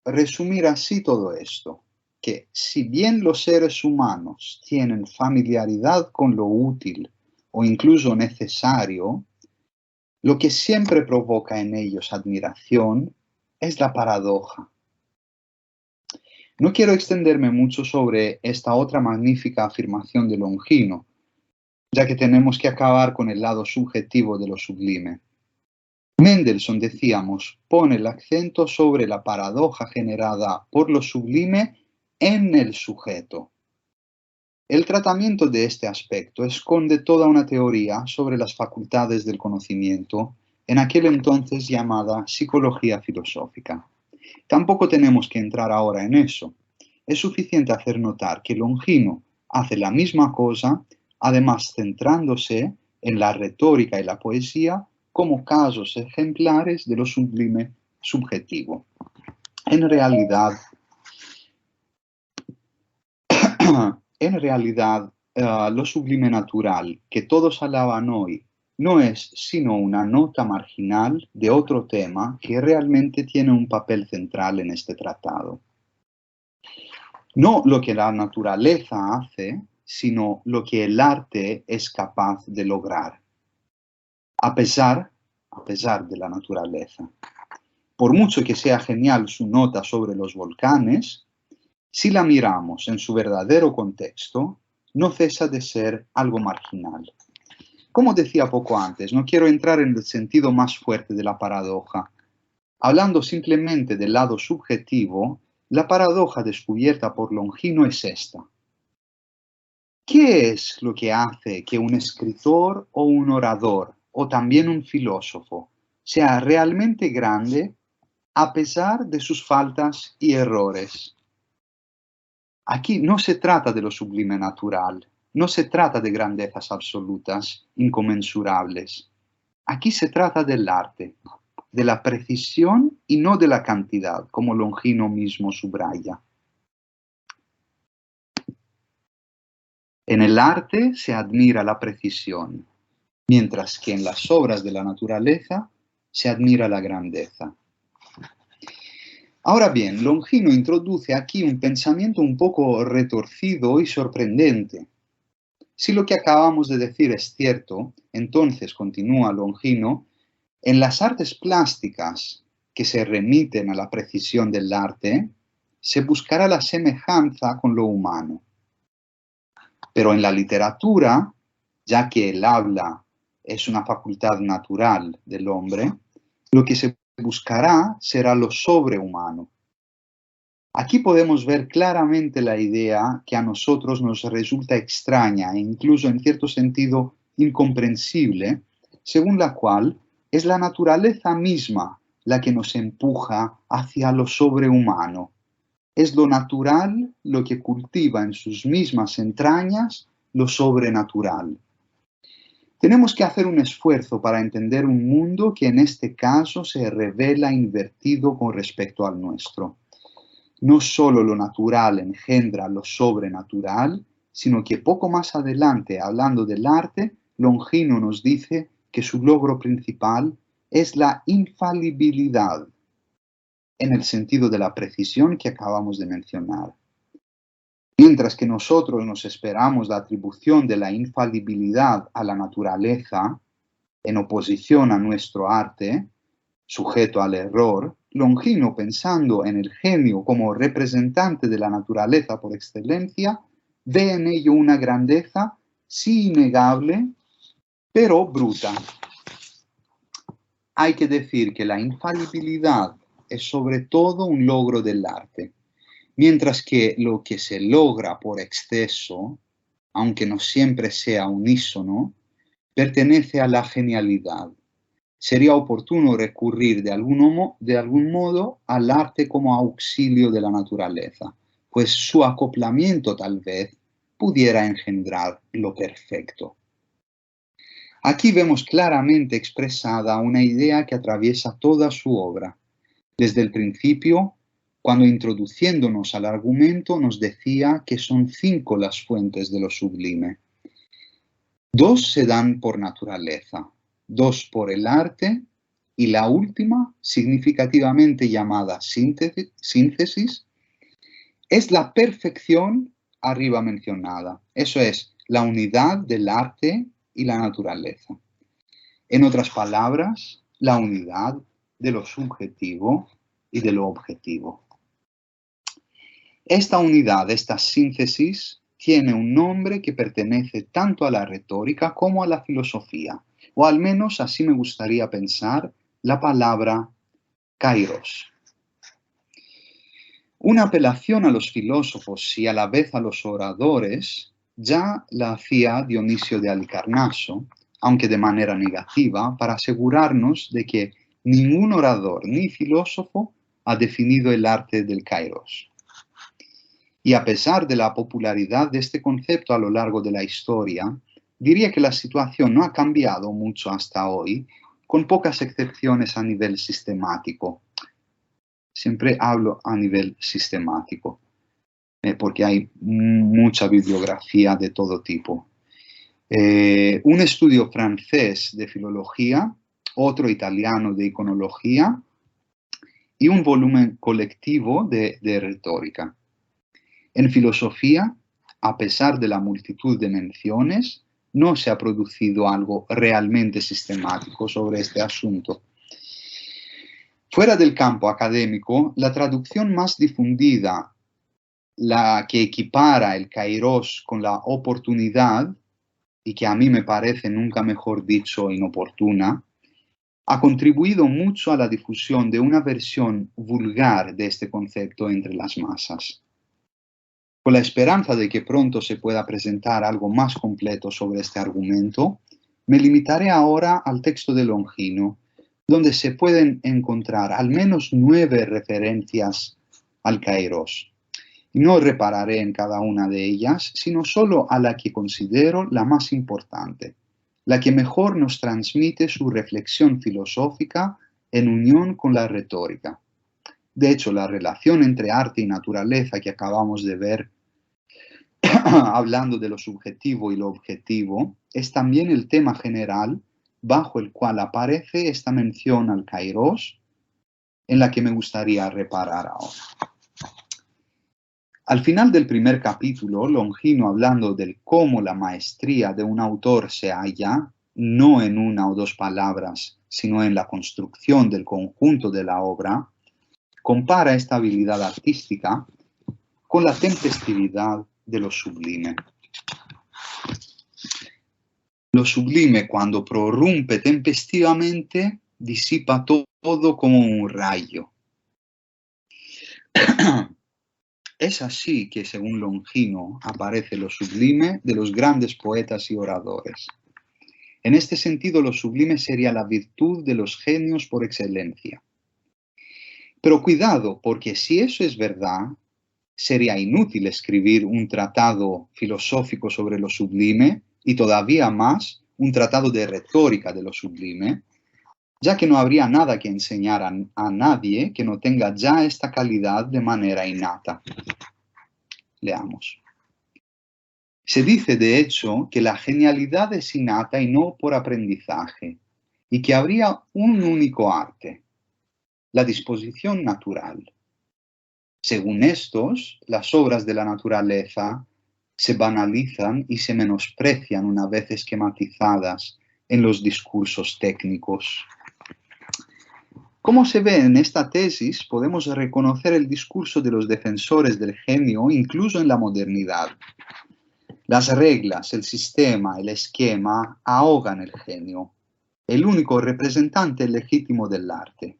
resumir así todo esto, que si bien los seres humanos tienen familiaridad con lo útil o incluso necesario, lo que siempre provoca en ellos admiración es la paradoja. No quiero extenderme mucho sobre esta otra magnífica afirmación de Longino, ya que tenemos que acabar con el lado subjetivo de lo sublime. Mendelssohn, decíamos, pone el acento sobre la paradoja generada por lo sublime en el sujeto. El tratamiento de este aspecto esconde toda una teoría sobre las facultades del conocimiento, en aquel entonces llamada psicología filosófica. Tampoco tenemos que entrar ahora en eso. Es suficiente hacer notar que Longino hace la misma cosa, además centrándose en la retórica y la poesía como casos ejemplares de lo sublime subjetivo. En realidad, lo sublime natural que todos alaban hoy no es sino una nota marginal de otro tema que realmente tiene un papel central en este tratado. No lo que la naturaleza hace, sino lo que el arte es capaz de lograr, a pesar de la naturaleza. Por mucho que sea genial su nota sobre los volcanes, si la miramos en su verdadero contexto, no cesa de ser algo marginal. Como decía poco antes, no quiero entrar en el sentido más fuerte de la paradoja. Hablando simplemente del lado subjetivo, la paradoja descubierta por Longino es esta. ¿Qué es lo que hace que un escritor o un orador, o también un filósofo, sea realmente grande a pesar de sus faltas y errores? Aquí no se trata de lo sublime natural, no se trata de grandezas absolutas, inconmensurables. Aquí se trata del arte, de la precisión y no de la cantidad, como Longino mismo subraya. En el arte se admira la precisión, mientras que en las obras de la naturaleza se admira la grandeza. Ahora bien, Longino introduce aquí un pensamiento un poco retorcido y sorprendente. Si lo que acabamos de decir es cierto, entonces, continúa Longino, en las artes plásticas que se remiten a la precisión del arte, se buscará la semejanza con lo humano. Pero en la literatura, ya que el habla es una facultad natural del hombre, lo que se buscará será lo sobrehumano. Aquí podemos ver claramente la idea que a nosotros nos resulta extraña e incluso en cierto sentido incomprensible, según la cual es la naturaleza misma la que nos empuja hacia lo sobrehumano. Es lo natural lo que cultiva en sus mismas entrañas lo sobrenatural. Tenemos que hacer un esfuerzo para entender un mundo que en este caso se revela invertido con respecto al nuestro. No solo lo natural engendra lo sobrenatural, sino que poco más adelante, hablando del arte, Longino nos dice que su logro principal es la infalibilidad. en el sentido de la precisión que acabamos de mencionar. Mientras que nosotros nos esperamos la atribución de la infalibilidad a la naturaleza, en oposición a nuestro arte, sujeto al error, Longino, pensando en el genio como representante de la naturaleza por excelencia, ve en ello una grandeza sí innegable, pero bruta. Hay que decir que la infalibilidad es sobre todo un logro del arte, mientras que lo que se logra por exceso, aunque no siempre sea unísono, pertenece a la genialidad. Sería oportuno recurrir de algún modo al arte como auxilio de la naturaleza, pues su acoplamiento tal vez pudiera engendrar lo perfecto. Aquí vemos claramente expresada una idea que atraviesa toda su obra. Desde el principio, cuando introduciéndonos al argumento nos decía que son 5 las fuentes de lo sublime. 2 se dan por naturaleza, 2 por el arte y la última, significativamente llamada síntesis, es la perfección arriba mencionada. Eso es, la unidad del arte y la naturaleza. En otras palabras, la unidad de lo subjetivo y de lo objetivo. Esta unidad, esta síntesis, tiene un nombre que pertenece tanto a la retórica como a la filosofía, o al menos así me gustaría pensar la palabra kairos. Una apelación a los filósofos y a la vez a los oradores ya la hacía Dionisio de Halicarnaso, aunque de manera negativa, para asegurarnos de que ningún orador ni filósofo ha definido el arte del kairos. Y a pesar de la popularidad de este concepto a lo largo de la historia, diría que la situación no ha cambiado mucho hasta hoy, con pocas excepciones a nivel sistemático. Siempre hablo a nivel sistemático, porque hay mucha bibliografía de todo tipo. Un estudio francés de filología, otro italiano de iconología y un volumen colectivo de retórica. En filosofía, a pesar de la multitud de menciones, no se ha producido algo realmente sistemático sobre este asunto. Fuera del campo académico, la traducción más difundida, la que equipara el kairos con la oportunidad, y que a mí me parece, nunca mejor dicho, inoportuna, ha contribuido mucho a la difusión de una versión vulgar de este concepto entre las masas. Con la esperanza de que pronto se pueda presentar algo más completo sobre este argumento, me limitaré ahora al texto de Longino, donde se pueden encontrar al menos 9 referencias al kairos. Y no repararé en cada una de ellas, sino solo a la que considero la más importante, la que mejor nos transmite su reflexión filosófica en unión con la retórica. De hecho, la relación entre arte y naturaleza que acabamos de ver, hablando de lo subjetivo y lo objetivo, es también el tema general bajo el cual aparece esta mención al kairos, en la que me gustaría reparar ahora. Al final del primer capítulo, Longino, hablando del cómo la maestría de un autor se halla, no en 1 o 2 palabras, sino en la construcción del conjunto de la obra, compara esta habilidad artística con la tempestividad de lo sublime. Lo sublime, cuando prorrumpe tempestivamente, disipa todo como un rayo. Es así que, según Longino, aparece lo sublime de los grandes poetas y oradores. En este sentido, lo sublime sería la virtud de los genios por excelencia. Pero cuidado, porque si eso es verdad, sería inútil escribir un tratado filosófico sobre lo sublime y todavía más un tratado de retórica de lo sublime, ya que no habría nada que enseñar a nadie que no tenga ya esta calidad de manera innata. Leamos. Se dice, de hecho, que la genialidad es innata y no por aprendizaje, y que habría un único arte. la disposición natural. Según estos, las obras de la naturaleza se banalizan y se menosprecian una vez esquematizadas en los discursos técnicos. Como se ve en esta tesis, podemos reconocer el discurso de los defensores del genio incluso en la modernidad. Las reglas, el sistema, el esquema ahogan el genio, el único representante legítimo del arte.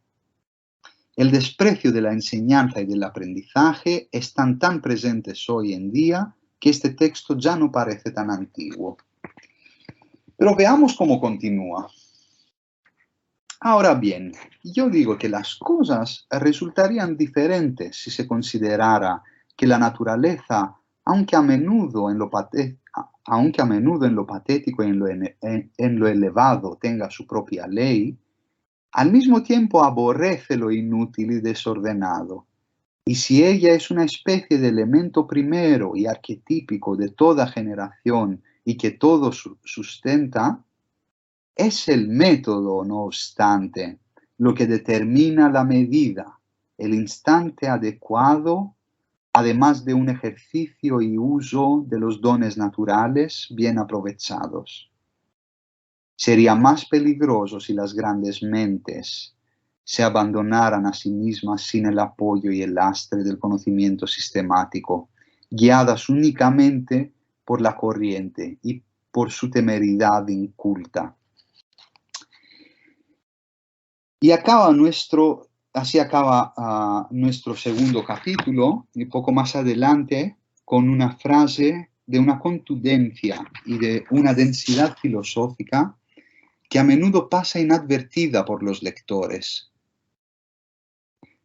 El desprecio de la enseñanza y del aprendizaje están tan presentes hoy en día que este texto ya no parece tan antiguo. Pero veamos cómo continúa. Ahora bien, yo digo que las cosas resultarían diferentes si se considerara que la naturaleza, aunque a menudo en lo patético y en lo elevado tenga su propia ley, al mismo tiempo aborrece lo inútil y desordenado. Y si ella es una especie de elemento primero y arquetípico de toda generación y que todo sustenta, es el método, no obstante, lo que determina la medida, el instante adecuado, además de un ejercicio y uso de los dones naturales bien aprovechados. Sería más peligroso si las grandes mentes se abandonaran a sí mismas sin el apoyo y el lastre del conocimiento sistemático, guiadas únicamente por la corriente y por su temeridad inculta. Y así acaba nuestro segundo capítulo, y poco más adelante, con una frase de una contundencia y de una densidad filosófica que a menudo pasa inadvertida por los lectores.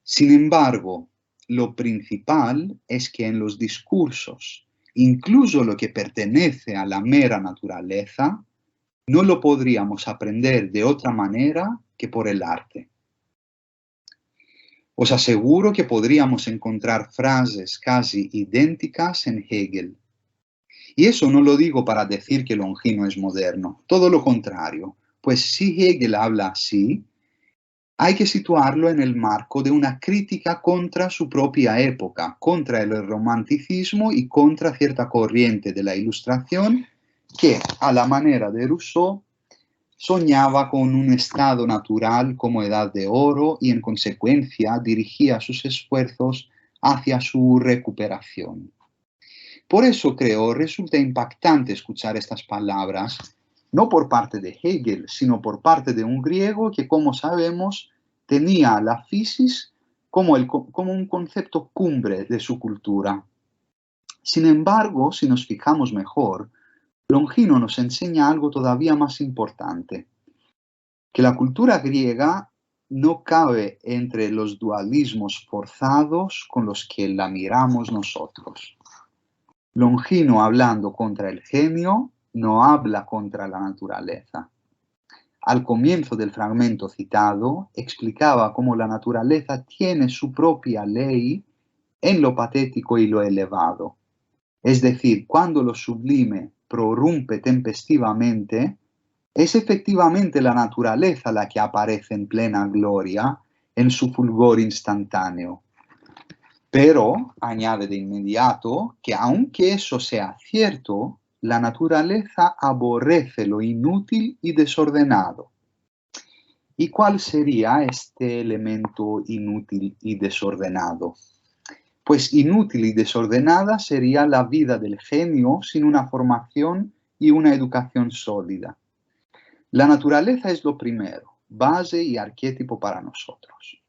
Sin embargo, lo principal es que en los discursos, incluso lo que pertenece a la mera naturaleza, no lo podríamos aprender de otra manera que por el arte. Os aseguro que podríamos encontrar frases casi idénticas en Hegel. Y eso no lo digo para decir que Longino es moderno, todo lo contrario, pues si Hegel habla así, hay que situarlo en el marco de una crítica contra su propia época, contra el romanticismo y contra cierta corriente de la Ilustración que, a la manera de Rousseau, soñaba con un estado natural como edad de oro y en consecuencia dirigía sus esfuerzos hacia su recuperación. Por eso creo resulta impactante escuchar estas palabras, no por parte de Hegel, sino por parte de un griego que, como sabemos, tenía la physis como un concepto cumbre de su cultura. Sin embargo, si nos fijamos mejor, Longino nos enseña algo todavía más importante, que la cultura griega no cabe entre los dualismos forzados con los que la miramos nosotros. Longino, hablando contra el genio, no habla contra la naturaleza. Al comienzo del fragmento citado, explicaba cómo la naturaleza tiene su propia ley en lo patético y lo elevado. Es decir, cuando lo sublime prorrumpe tempestivamente, es efectivamente la naturaleza la que aparece en plena gloria, en su fulgor instantáneo. Pero añade de inmediato que aunque eso sea cierto, la naturaleza aborrece lo inútil y desordenado. ¿Y cuál sería este elemento inútil y desordenado? Pues inútil y desordenada sería la vida del genio sin una formación y una educación sólida. La naturaleza es lo primero, base y arquetipo para nosotros.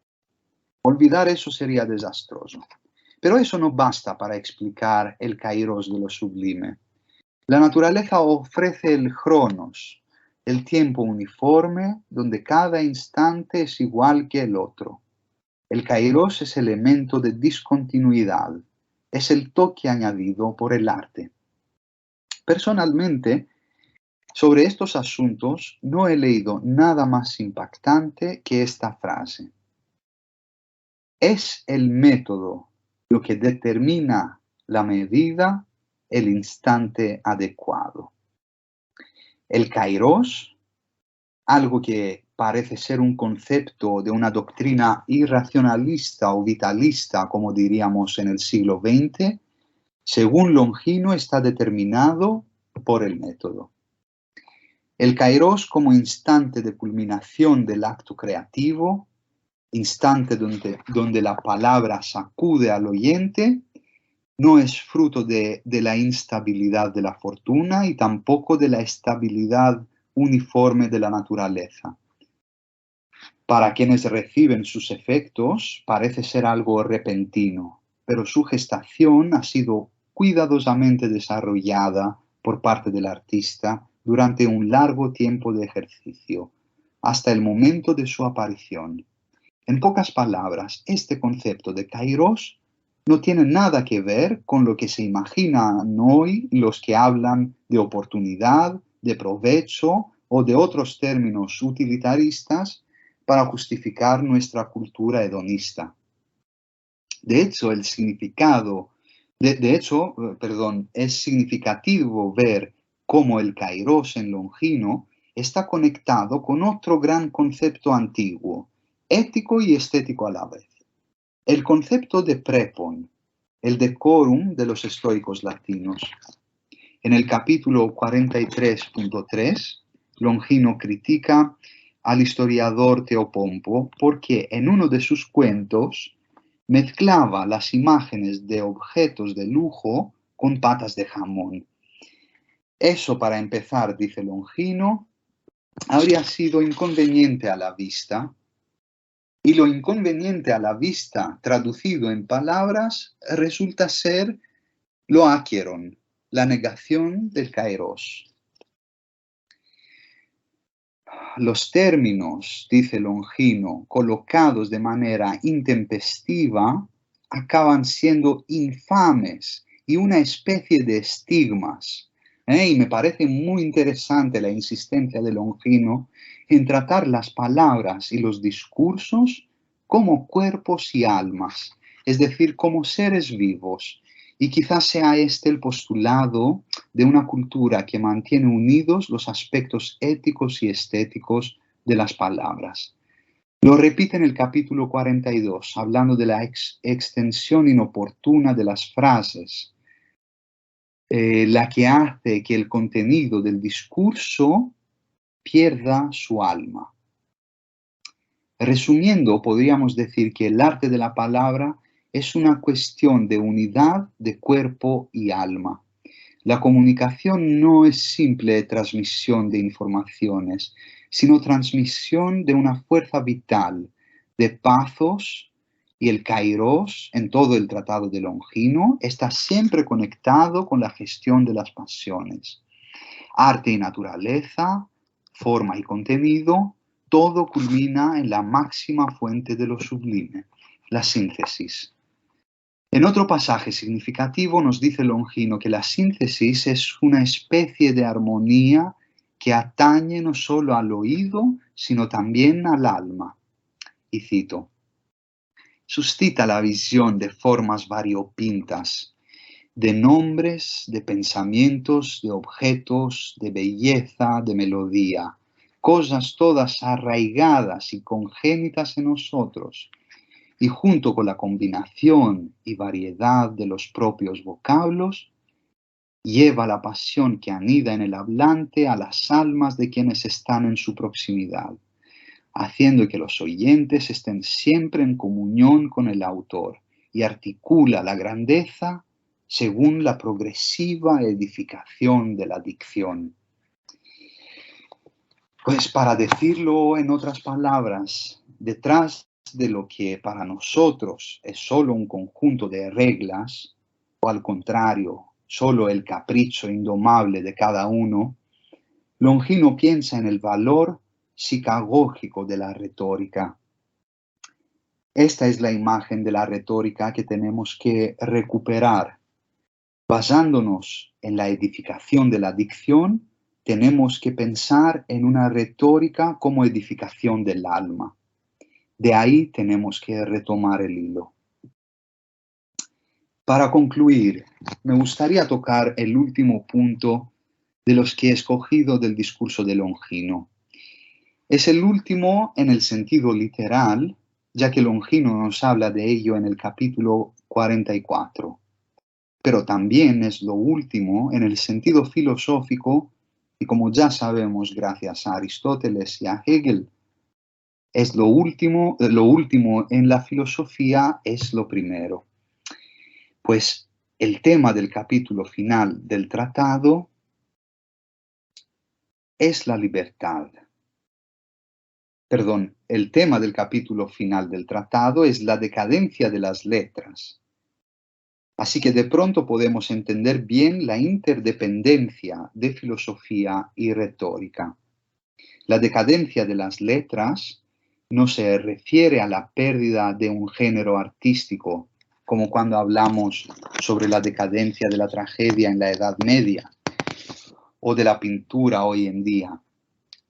Olvidar eso sería desastroso. Pero eso no basta para explicar el kairos de lo sublime. La naturaleza ofrece el cronos, el tiempo uniforme donde cada instante es igual que el otro. El kairos es elemento de discontinuidad, es el toque añadido por el arte. Personalmente, sobre estos asuntos no he leído nada más impactante que esta frase. Es el método lo que determina la medida, el instante adecuado. El kairos, algo que parece ser un concepto de una doctrina irracionalista o vitalista, como diríamos en el siglo XX, según Longino está determinado por el método. El kairos como instante de culminación del acto creativo, instante donde la palabra sacude al oyente, no es fruto de la instabilidad de la fortuna y tampoco de la estabilidad uniforme de la naturaleza. Para quienes reciben sus efectos, parece ser algo repentino, pero su gestación ha sido cuidadosamente desarrollada por parte del artista durante un largo tiempo de ejercicio, hasta el momento de su aparición. En pocas palabras, este concepto de kairos no tiene nada que ver con lo que se imaginan hoy los que hablan de oportunidad, de provecho o de otros términos utilitaristas para justificar nuestra cultura hedonista. De hecho, es significativo ver cómo el kairos en Longino está conectado con otro gran concepto antiguo, ético y estético a la vez. El concepto de prepon, el decorum de los estoicos latinos. En el capítulo 43.3, Longino critica al historiador Teopompo porque en uno de sus cuentos mezclaba las imágenes de objetos de lujo con patas de jamón. Eso, para empezar, dice Longino, habría sido inconveniente a la vista, y lo inconveniente a la vista, traducido en palabras, resulta ser lo aquieron, la negación del kairos. Los términos, dice Longino, colocados de manera intempestiva, acaban siendo infames y una especie de estigmas. Y me parece muy interesante la insistencia de Longino en tratar las palabras y los discursos como cuerpos y almas, es decir, como seres vivos. Y quizás sea este el postulado de una cultura que mantiene unidos los aspectos éticos y estéticos de las palabras. Lo repite en el capítulo 42, hablando de la extensión inoportuna de las frases, la que hace que el contenido del discurso pierda su alma. Resumiendo, podríamos decir que el arte de la palabra es una cuestión de unidad de cuerpo y alma. La comunicación no es simple transmisión de informaciones, sino transmisión de una fuerza vital, de pathos, y el kairos, en todo el tratado de Longino, está siempre conectado con la gestión de las pasiones. Arte y naturaleza, forma y contenido, todo culmina en la máxima fuente de lo sublime, la síntesis. En otro pasaje significativo nos dice Longino que la síntesis es una especie de armonía que atañe no solo al oído, sino también al alma. Y cito, suscita la visión de formas variopintas, de nombres, de pensamientos, de objetos, de belleza, de melodía, cosas todas arraigadas y congénitas en nosotros, y junto con la combinación y variedad de los propios vocablos, lleva la pasión que anida en el hablante a las almas de quienes están en su proximidad, haciendo que los oyentes estén siempre en comunión con el autor y articula la grandeza según la progresiva edificación de la dicción. Pues para decirlo en otras palabras, detrás de lo que para nosotros es solo un conjunto de reglas, o al contrario, solo el capricho indomable de cada uno, Longino piensa en el valor psicagógico de la retórica. Esta es la imagen de la retórica que tenemos que recuperar. Basándonos en la edificación de la dicción, tenemos que pensar en una retórica como edificación del alma. De ahí tenemos que retomar el hilo. Para concluir, me gustaría tocar el último punto de los que he escogido del discurso de Longino. Es el último en el sentido literal, ya que Longino nos habla de ello en el capítulo 44. Pero también es lo último en el sentido filosófico, y como ya sabemos gracias a Aristóteles y a Hegel, es lo último en la filosofía es lo primero. Pues el tema del capítulo final del tratado es la libertad. Perdón, el tema del capítulo final del tratado es la decadencia de las letras. Así que de pronto podemos entender bien la interdependencia de filosofía y retórica. La decadencia de las letras no se refiere a la pérdida de un género artístico, como cuando hablamos sobre la decadencia de la tragedia en la Edad Media o de la pintura hoy en día.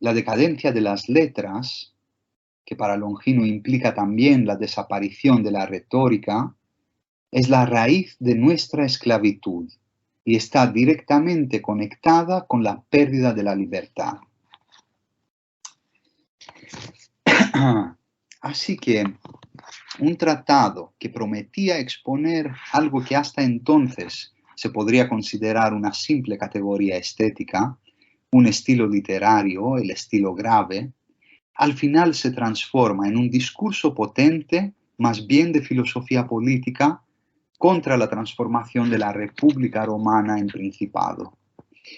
La decadencia de las letras, que para Longino implica también la desaparición de la retórica, es la raíz de nuestra esclavitud y está directamente conectada con la pérdida de la libertad. Así que un tratado que prometía exponer algo que hasta entonces se podría considerar una simple categoría estética, un estilo literario, el estilo grave, al final se transforma en un discurso potente, más bien de filosofía política, contra la transformación de la República Romana en Principado.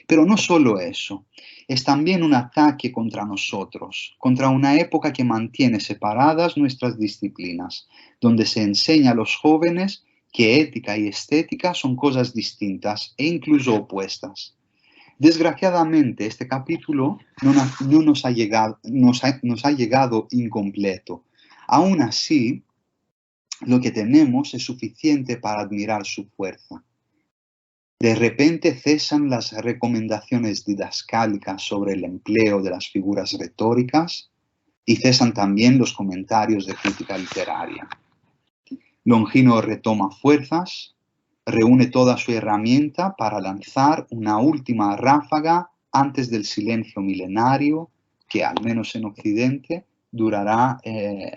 Pero no solo eso, es también un ataque contra nosotros, contra una época que mantiene separadas nuestras disciplinas, donde se enseña a los jóvenes que ética y estética son cosas distintas e incluso opuestas. Desgraciadamente, este capítulo no nos ha llegado incompleto. Aún así, lo que tenemos es suficiente para admirar su fuerza. De repente cesan las recomendaciones didascálicas sobre el empleo de las figuras retóricas y cesan también los comentarios de crítica literaria. Longino retoma fuerzas, reúne toda su herramienta para lanzar una última ráfaga antes del silencio milenario que, al menos en Occidente, durará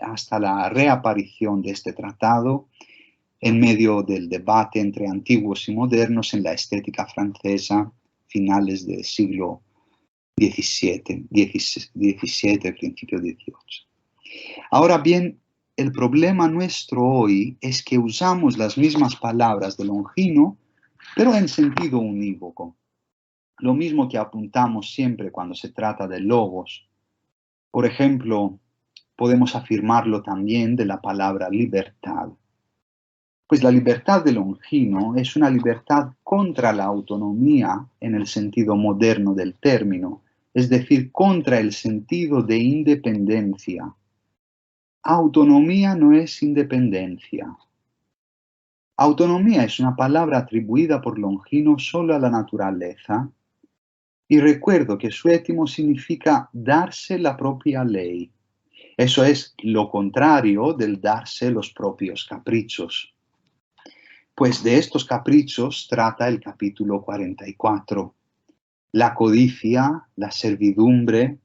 hasta la reaparición de este tratado en medio del debate entre antiguos y modernos en la estética francesa, finales del siglo XVII, principio XVIII. Ahora bien, el problema nuestro hoy es que usamos las mismas palabras de Longino, pero en sentido unívoco. Lo mismo que apuntamos siempre cuando se trata de logos. Por ejemplo, podemos afirmarlo también de la palabra libertad. Pues la libertad de Longino es una libertad contra la autonomía en el sentido moderno del término, es decir, contra el sentido de independencia. Autonomía no es independencia. Autonomía es una palabra atribuida por Longino solo a la naturaleza, y recuerdo que su étimo significa darse la propia ley. Eso es lo contrario del darse los propios caprichos. Pues de estos caprichos trata el capítulo 44. La codicia, la servidumbre,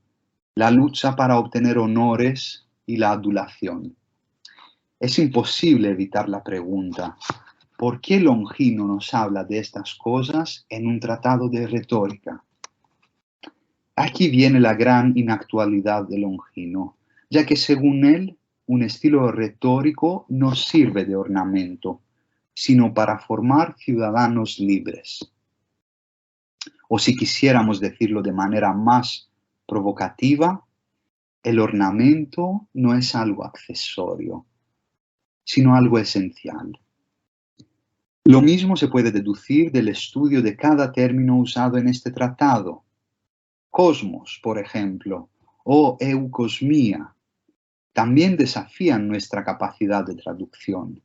la lucha para obtener honores y la adulación. Es imposible evitar la pregunta, ¿por qué Longino nos habla de estas cosas en un tratado de retórica? Aquí viene la gran inactualidad de Longino, ya que según él, un estilo retórico no sirve de ornamento, sino para formar ciudadanos libres. O si quisiéramos decirlo de manera más provocativa, el ornamento no es algo accesorio, sino algo esencial. Lo mismo se puede deducir del estudio de cada término usado en este tratado. Cosmos, por ejemplo, o eukosmía, también desafían nuestra capacidad de traducción.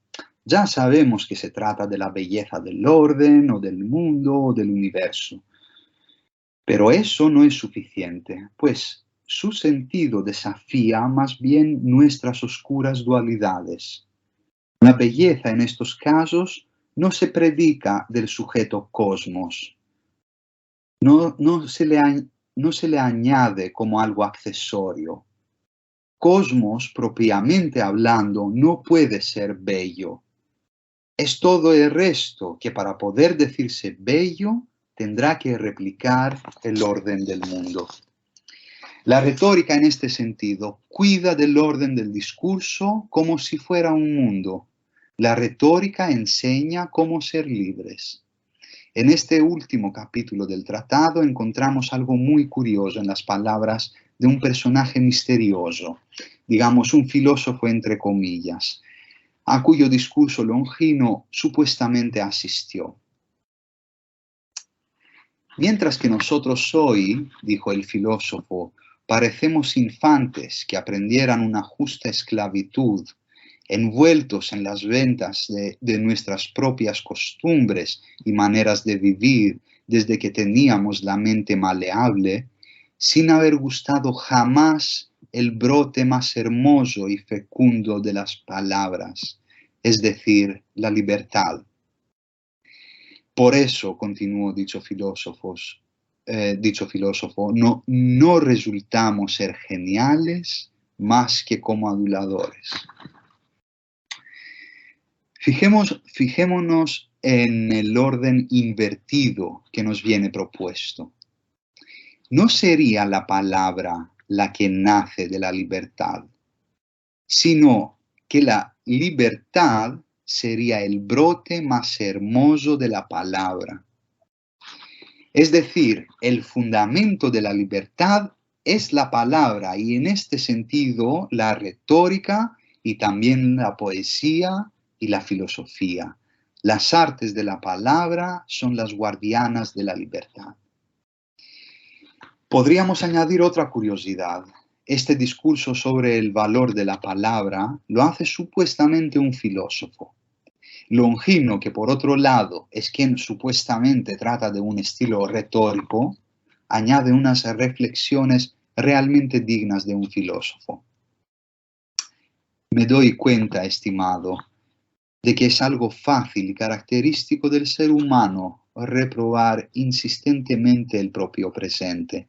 Ya sabemos que se trata de la belleza del orden, o del mundo, o del universo. Pero eso no es suficiente, pues su sentido desafía más bien nuestras oscuras dualidades. La belleza en estos casos no se predica del sujeto cosmos. No se le añade como algo accesorio, cosmos, propiamente hablando, no puede ser bello. Es todo el resto que para poder decirse bello tendrá que replicar el orden del mundo. La retórica en este sentido cuida del orden del discurso como si fuera un mundo. La retórica enseña cómo ser libres. En este último capítulo del tratado encontramos algo muy curioso en las palabras de un personaje misterioso, digamos un filósofo entre comillas, a cuyo discurso Longino supuestamente asistió. Mientras que nosotros hoy, dijo el filósofo, parecemos infantes que aprendieran una justa esclavitud, envueltos en las ventas de nuestras propias costumbres y maneras de vivir desde que teníamos la mente maleable, sin haber gustado jamás el brote más hermoso y fecundo de las palabras, es decir, la libertad. Por eso, continuó dicho filósofo, no resultamos ser geniales más que como aduladores. Fijémonos en el orden invertido que nos viene propuesto. No sería la palabra la que nace de la libertad, sino que la libertad sería el brote más hermoso de la palabra. Es decir, el fundamento de la libertad es la palabra y en este sentido la retórica y también la poesía y la filosofía. Las artes de la palabra son las guardianas de la libertad. Podríamos añadir otra curiosidad. Este discurso sobre el valor de la palabra lo hace supuestamente un filósofo. Longino, que por otro lado es quien supuestamente trata de un estilo retórico, añade unas reflexiones realmente dignas de un filósofo. Me doy cuenta, estimado, de que es algo fácil y característico del ser humano reprobar insistentemente el propio presente.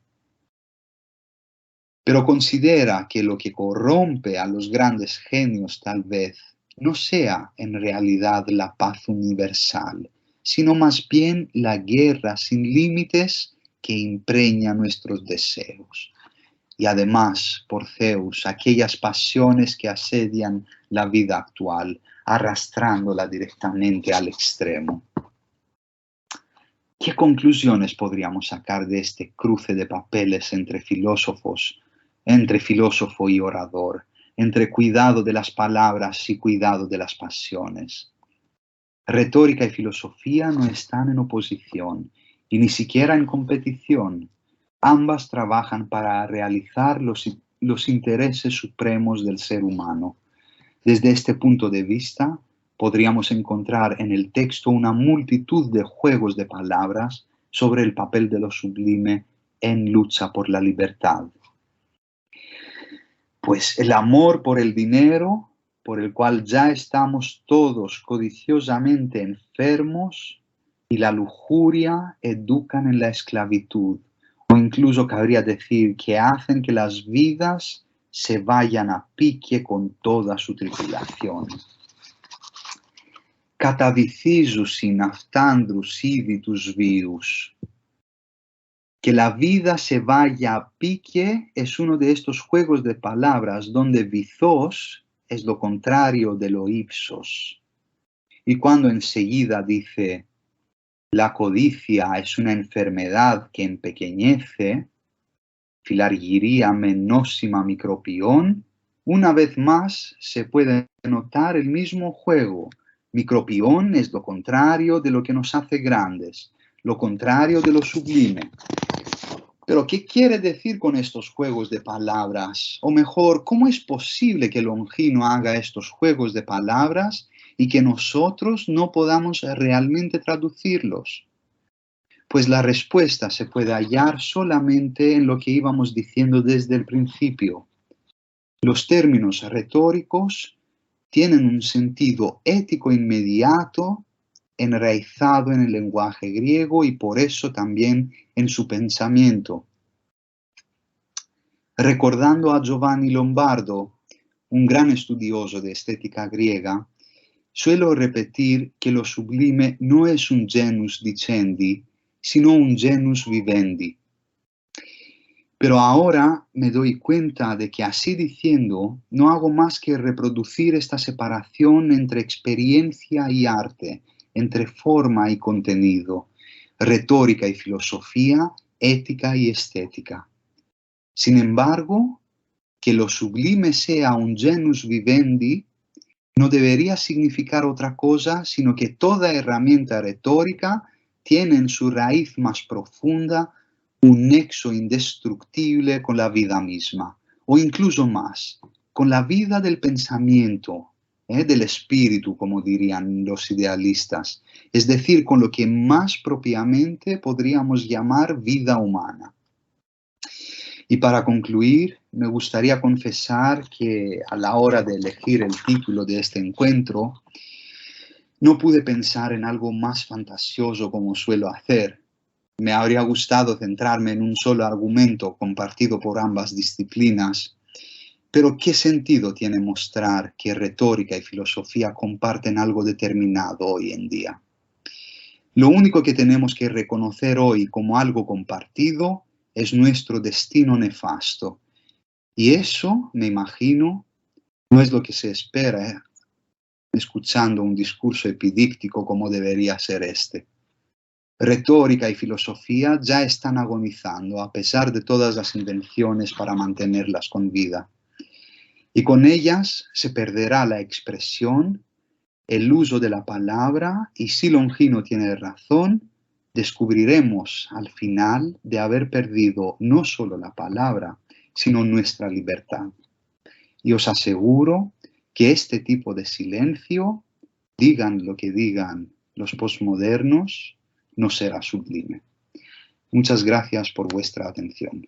Pero considera que lo que corrompe a los grandes genios tal vez no sea en realidad la paz universal, sino más bien la guerra sin límites que impregna nuestros deseos. Y además, por Zeus, aquellas pasiones que asedian la vida actual, arrastrándola directamente al extremo. ¿Qué conclusiones podríamos sacar de este cruce de papeles entre filósofo y orador, entre cuidado de las palabras y cuidado de las pasiones? Retórica y filosofía no están en oposición y ni siquiera en competición. Ambas trabajan para realizar los intereses supremos del ser humano. Desde este punto de vista, podríamos encontrar en el texto una multitud de juegos de palabras sobre el papel de lo sublime en lucha por la libertad. Pues el amor por el dinero, por el cual ya estamos todos codiciosamente enfermos, y la lujuria educan en la esclavitud, o incluso cabría decir que hacen que las vidas se vayan a pique con toda su tripulación. Catavicisus in aftandrus iditus vius. Que la vida se vaya a pique es uno de estos juegos de palabras donde vithos es lo contrario de lo ipsos. Y cuando enseguida dice la codicia es una enfermedad que empequeñece, filargiria menosima micropión, una vez más se puede notar el mismo juego. Micropión es lo contrario de lo que nos hace grandes, lo contrario de lo sublime. Pero, ¿qué quiere decir con estos juegos de palabras? O mejor, ¿cómo es posible que Longino haga estos juegos de palabras y que nosotros no podamos realmente traducirlos? Pues la respuesta se puede hallar solamente en lo que íbamos diciendo desde el principio. Los términos retóricos tienen un sentido ético inmediato, enraizado en el lenguaje griego y por eso también en su pensamiento. Recordando a Giovanni Lombardo, un gran estudioso de estética griega, suelo repetir que lo sublime no es un genus dicendi, sino un genus vivendi. Pero ahora me doy cuenta de que así diciendo no hago más que reproducir esta separación entre experiencia y arte, entre forma y contenido, retórica y filosofía, ética y estética. Sin embargo, que lo sublime sea un genus vivendi no debería significar otra cosa, sino que toda herramienta retórica tiene en su raíz más profunda un nexo indestructible con la vida misma, o incluso más, con la vida del pensamiento, del espíritu, como dirían los idealistas, es decir, con lo que más propiamente podríamos llamar vida humana. Y para concluir, me gustaría confesar que a la hora de elegir el título de este encuentro, no pude pensar en algo más fantasioso como suelo hacer. Me habría gustado centrarme en un solo argumento compartido por ambas disciplinas, pero ¿qué sentido tiene mostrar que retórica y filosofía comparten algo determinado hoy en día? Lo único que tenemos que reconocer hoy como algo compartido es nuestro destino nefasto. Y eso, me imagino, no es lo que se espera escuchando un discurso epidíptico como debería ser este. Retórica y filosofía ya están agonizando a pesar de todas las invenciones para mantenerlas con vida. Y con ellas se perderá la expresión, el uso de la palabra, y si Longino tiene razón, descubriremos al final de haber perdido no solo la palabra, sino nuestra libertad. Y os aseguro que este tipo de silencio, digan lo que digan los posmodernos, no será sublime. Muchas gracias por vuestra atención.